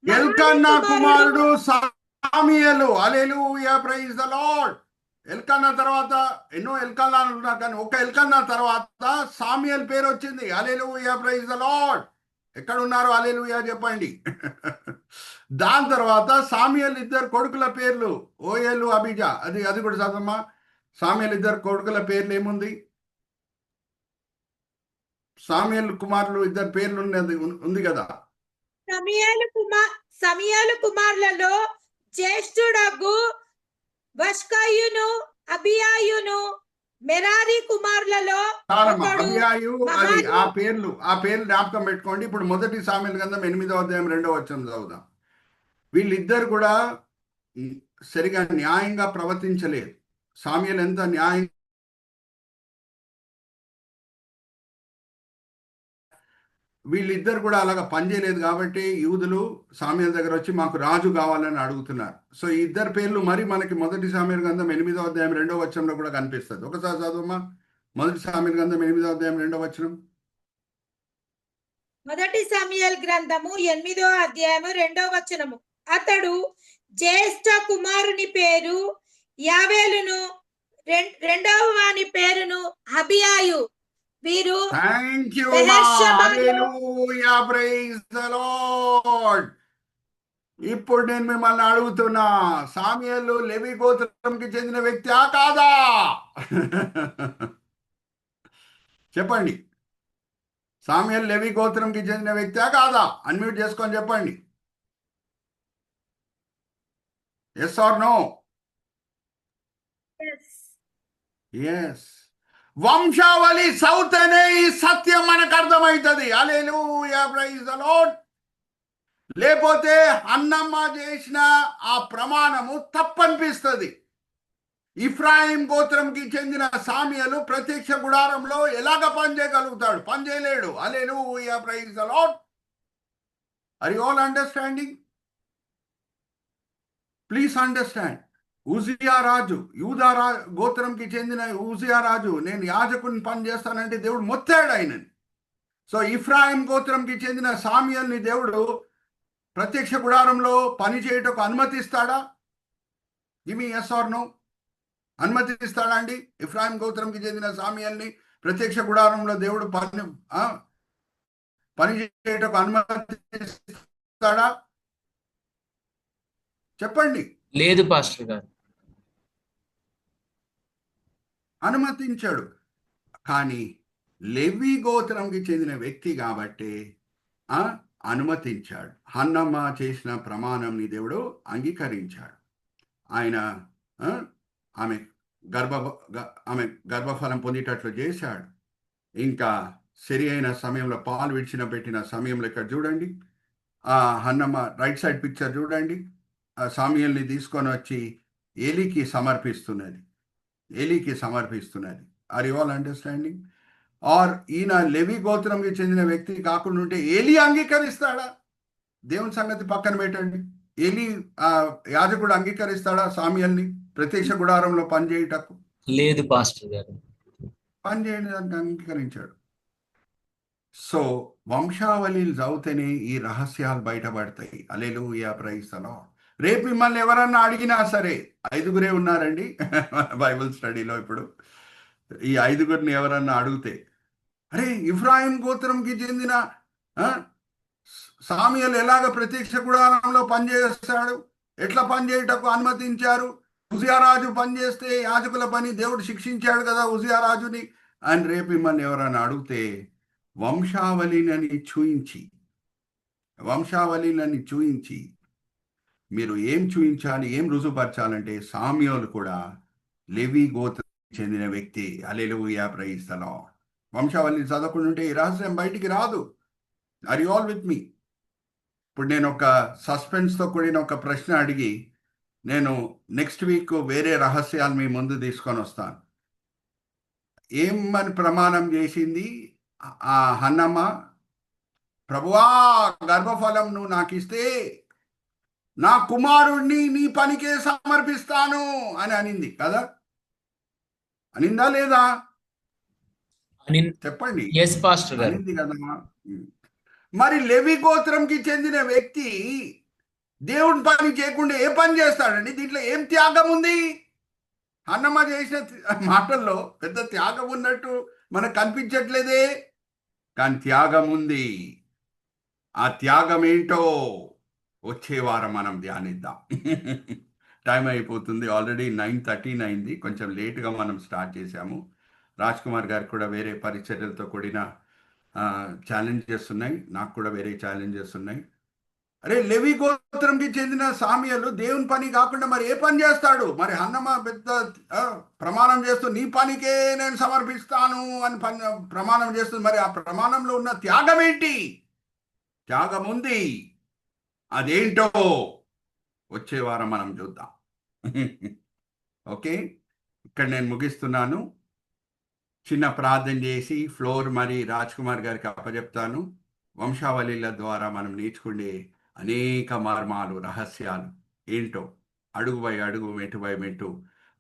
ఎల్కన్నా కుమారుడు సామియలు. హల్లెలూయా, ప్రైజ్ ద లార్డ్. ఎల్కన్నా తర్వాత ఎన్నో ఎల్కన్నాలు ఉన్నారు, కానీ ఒక ఎల్కన్నా తర్వాత సామియల్ పేరు వచ్చింది. హల్లెలూయా, ప్రైజ్ ద లార్డ్. ఎక్కడ ఉన్నారు? హల్లెలూయా చెప్పండి. దాని తర్వాత సామియల్ 2 కొడుకుల పేర్లు ఓయేలు, అబిజా. అది కూడా చదవమ్మా. సామియల్ 2 కొడుకుల పేర్లు ఏముంది? సామియల్ కుమారులు 2 పేర్లు ఉంది కదా. సమూయేలు కుమారులలో జ్యేష్ఠుడగు వష్కాయును, అబియాయును. మెరారి కుమారులలో అబియాయు. అది ఆ పేర్లు జ్ఞాపకం పెట్టుకోండి. ఇప్పుడు మొదటి సామెయలు గ్రంథం 8వ అధ్యాయం 2వ వచనం చదువుదాం. వీళ్ళిద్దరు కూడా సరిగా న్యాయంగా ప్రవర్తించలేదు. సామెయలు ఎంత న్యాయం, వీళ్ళిద్దరు కూడా అలాగా పనిచేయలేదు కాబట్టి యూదులు సామెయల్ దగ్గర వచ్చి మాకు రాజు కావాలని అడుగుతున్నారు. సో ఈ 2 పేర్లు మరి మనకి మొదటి సామెయలు గ్రంథం 8వ అధ్యాయం 2వ వచనంలో కూడా కనిపిస్తుంది. ఒకసారి చదువమ్మా, మొదటి సామెయలు గ్రంథం 8వ అధ్యాయం 2వ వచనం. మొదటి సమూయేలు గ్రంథము 8వ అధ్యాయము 2వ వచనము. అతడు జ్యేష్ఠ కుమారుని పేరు యావేలును, రెండవ వాని పేరును అబియాయు. వీరు thank you. Hallelujah, praise the lord. ఇప్పుడు నేను మిమ్మల్ని అడుగుతున్నా, సాముయేలు లెవి గోత్రంకి చెందిన వ్యక్తి కాదా? చెప్పండి. సాముయేలు లెవి గోత్రంకి చెందిన వ్యక్తి కాదా? అన్మ్యూట్ చేసుకొని చెప్పండి. Yes or no? ఎస్. వంశావళి చదివితేనే ఈ సత్యం మనకు అర్థమవుతుంది. Hallelujah, praise the lord. లేకపోతే అన్నమ్మ చేసిన ఆ ప్రమాణము తప్పనిపిస్తుంది. ఇఫ్రాయిం గోత్రంకి చెందిన సామ్యలు ప్రత్యక్ష గుడారంలో ఎలాగ పనిచేయగలుగుతాడు? పనిచేయలేడు. Hallelujah, praise the Lord. Are you all understanding? Please understand. ఉజియా రాజు, యూదా గోత్రంకి చెందిన ఉజియా రాజు, నేను యాజకుని పని చేస్తానంటే దేవుడు మొత్తాడు ఆయనని. సో ఇఫ్రాయిం గోత్రంకి చెందిన సామ్యల్ని దేవుడు ప్రత్యక్ష గుడారంలో పని చేయటకు అనుమతిస్తాడా? Give me yes or no. అనుమతిస్తాడా అండి? ఇఫ్రాయిం గోత్రంకి చెందిన సామ్యల్ని ప్రత్యక్ష గుడారంలో దేవుడు పని చేయటకు అనుమతిస్తాడా? చెప్పండి. లేదు పాస్టర్ గారు. అనుమతించాడు. కానీ లెవి గోత్రంకి చెందిన వ్యక్తి కాబట్టి అనుమతించాడు. హన్నమ్మ చేసిన ప్రమాణంని దేవుడు అంగీకరించాడు. ఆయన ఆమె గర్భఫలం పొందేటట్లు చేశాడు. ఇంకా సరి అయిన సమయంలో పాలు పెట్టిన సమయంలో ఇక్కడ చూడండి, హన్నమ్మ రైట్ సైడ్ పిక్చర్ చూడండి. ఆ సామ్యుల్ని తీసుకొని వచ్చి ఏలీకి సమర్పిస్తున్నది. Are you all understanding? Or ఈయన లెవి గోత్రంకి చెందిన వ్యక్తి కాకుండా ఉంటే ఏలీ అంగీకరిస్తాడా? దేవుని సంగతి పక్కన పెట్టండి. ఏలీ యాజకుడు అంగీకరిస్తాడా సామ్యుల్ని ప్రత్యక్ష గుడారంలో పనిచేయటకు? లేదు పాస్టర్ గారు. పనిచేయడానికి అంగీకరించాడు. సో వంశావళిలు చదివితేనే ఈ రహస్యాలు బయటపడతాయి. హల్లెలూయా, ప్రైజ్ ది లార్డ్. రేపు మిమ్మల్ని ఎవరన్నా అడిగినా సరే, 5గురే ఉన్నారండి బైబిల్ స్టడీలో. ఇప్పుడు ఈ 5గురిని ఎవరన్నా అడిగితే, అరే ఇఫ్రాయిం గోత్రంకి చెందిన సామ్యులు ఎలాగ ప్రత్యక్ష గుడారంలో పనిచేస్తాడు? ఎట్లా పనిచేయటకు అనుమతించారు? ఉజియా రాజు పనిచేస్తే యాజకుల పని దేవుడు శిక్షించాడు కదా ఉజియా రాజుని అని రేపు మిమ్మల్ని ఎవరన్నా అడిగితే వంశావళిని చూయించి మీరు ఏం చూయించాలి, ఏం రుజుపరచాలంటే సామ్యులు కూడా లెవి గోత్రం చెందిన వ్యక్తి. హల్లెలూయా, ప్రైజ్ ది లార్డ్. వంశావళి చదవకుండా ఉంటే ఈ రహస్యం బయటికి రాదు. ఆర్ యు ఆల్ విత్ మీ? ఇప్పుడు నేను ఒక సస్పెన్స్తో కూడిన ఒక ప్రశ్న అడిగి నేను నెక్స్ట్ వీక్ వేరే రహస్యాలు మీ ముందు తీసుకొని వస్తాను. ఏమని ప్రమాణం చేసింది ఆ హన్నమ్మ? ప్రభువా, గర్భఫలం నువ్వు నాకు ఇస్తే నా కుమారుణ్ణి నీ పనికే సమర్పిస్తాను అని అనింది కదా? అనిందా లేదా? చెప్పండి. yes పాస్టర్ గారు. అనింది కదమ్మా. మరి లెవి గోత్రంకి చెందిన వ్యక్తి దేవుని పని చేయకుండా ఏ పని చేస్తాడండి? దీంట్లో ఏం త్యాగం ఉంది? అన్నమ్మ చేసిన మాటల్లో పెద్ద త్యాగం ఉన్నట్టు మనకు కనిపించట్లేదే, కానీ త్యాగం ఉంది. ఆ త్యాగం ఏంటో వచ్చే వారం మనం ధ్యానిద్దాం. టైం అయిపోతుంది, ఆల్రెడీ 9:13 అయింది. కొంచెం లేట్గా మనం స్టార్ట్ చేశాము. రాజ్ కుమార్ గారికి కూడా వేరే పరిచర్యలతో కూడిన ఛాలెంజెస్ ఉన్నాయి, నాకు కూడా వేరే ఛాలెంజెస్ ఉన్నాయి. అరే లెవి గోత్రంకి చెందిన సామ్యులు దేవుని పని కాకుండా మరి ఏ పని చేస్తాడు? మరి హన్నమ్మ పెద్ద ప్రమాణం చేస్తూ నీ పనికే నేను సమర్పిస్తాను అని ప్రమాణం చేస్తుంది. మరి ఆ ప్రమాణంలో ఉన్న త్యాగం ఏంటి? త్యాగం ఉంది. అదేంటో వచ్చే వారం మనం చూద్దాం. ఓకే, ఇక్కడ నేను ముగిస్తున్నాను. చిన్న ప్రార్థన చేసి ఫ్లోర్ మరి రాజ్ కుమార్ గారికి అప్పచెప్తాను. వంశావళిల ద్వారా మనం నేర్చుకునే అనేక మర్మాలు, రహస్యాలు ఏంటో అడుగు బై అడుగు, మెట్టు బై మెట్టు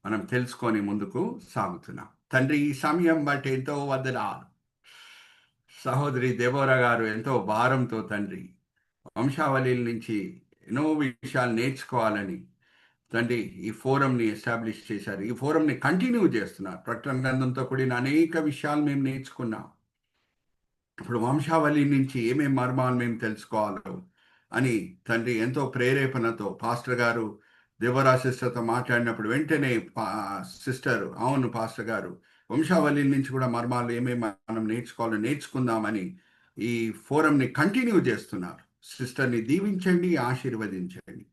మనం తెలుసుకొని ముందుకు సాగుతున్నాం. తండ్రి, ఈ సమయం బట్టి ఎంతో వందనాలు. సహోదరి దెబోరా గారు ఎంతో భారంతో తండ్రి వంశావళిల నుంచి ఎన్నో విషయాలు నేర్చుకోవాలని తండ్రి ఈ ఫోరంని ఎస్టాబ్లిష్ చేశారు. ఈ ఫోరంని కంటిన్యూ చేస్తున్నారు. ప్రకటన గ్రంథంతో కూడిన అనేక విషయాలు మేము నేర్చుకున్నాం. ఇప్పుడు వంశావళి నుంచి ఏమేమి మర్మాలు మేము తెలుసుకోవాలో అని తండ్రి ఎంతో ప్రేరేపణతో పాస్టర్ గారు దేవరా సిస్టర్తో మాట్లాడినప్పుడు వెంటనే సిస్టర్, అవును పాస్టర్ గారు, వంశావళి నుంచి కూడా మర్మాలు ఏమేమి మనం నేర్చుకోవాలో నేర్చుకుందామని ఈ ఫోరంని కంటిన్యూ చేస్తున్నారు. సిస్టర్ని దీవించండి, ఆశీర్వదించండి.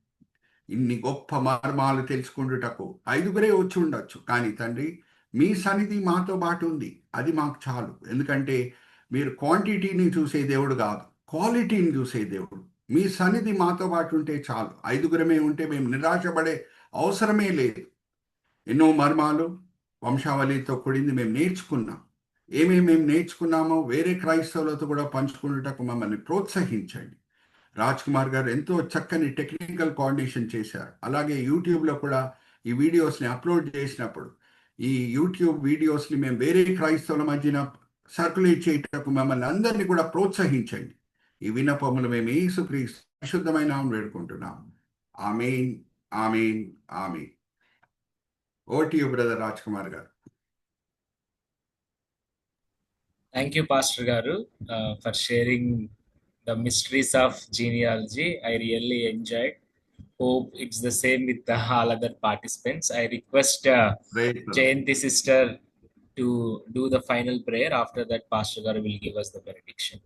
ఇన్ని గొప్ప మర్మాలు తెలుసుకుంటుటకు 5గురే వచ్చి ఉండొచ్చు, కానీ తండ్రి మీ సన్నిధి మాతో పాటు ఉంది, అది మాకు చాలు. ఎందుకంటే మీరు క్వాంటిటీని చూసే దేవుడు కాదు, క్వాలిటీని చూసే దేవుడు. మీ సన్నిధి మాతో పాటు ఉంటే చాలు. 5గురమే ఉంటే మేము నిరాశపడే అవసరమే లేదు. ఎన్నో మర్మాలు వంశావళితో కూడింది మేము నేర్చుకున్నాం. మేము నేర్చుకున్నామో వేరే క్రైస్తవులతో కూడా పంచుకున్నటకు మమ్మల్ని ప్రోత్సహించండి. రాజ్ కుమార్ గారు ఎంతో చక్కని టెక్నికల్ కోఆర్డినేషన్ చేశారు. అలాగే యూట్యూబ్లో కూడా ఈ వీడియోస్ని అప్లోడ్ చేసినప్పుడు ఈ యూట్యూబ్ వీడియోస్ని మేము వేరే క్రైస్తవుల మధ్యన సర్క్యులేట్ చేయటకు మమ్మల్ని అందరినీ కూడా ప్రోత్సహించండి. ఈ విన్నపములు మేము యేసుక్రీస్తు పరిశుద్ధమైన నామమున వేడుకుంటున్నాం. ఆమేన్, ఆమేన్, ఆమేన్. Over to you brother Raj Kumar గారు. Thank you, Pastor Garu, for sharing the mysteries of genealogy. I really enjoyed. Hope it's the same with all other participants. I request Praise the Lord. Jayanti sister to do the final prayer. After that, Pastor Garu will give us the benediction.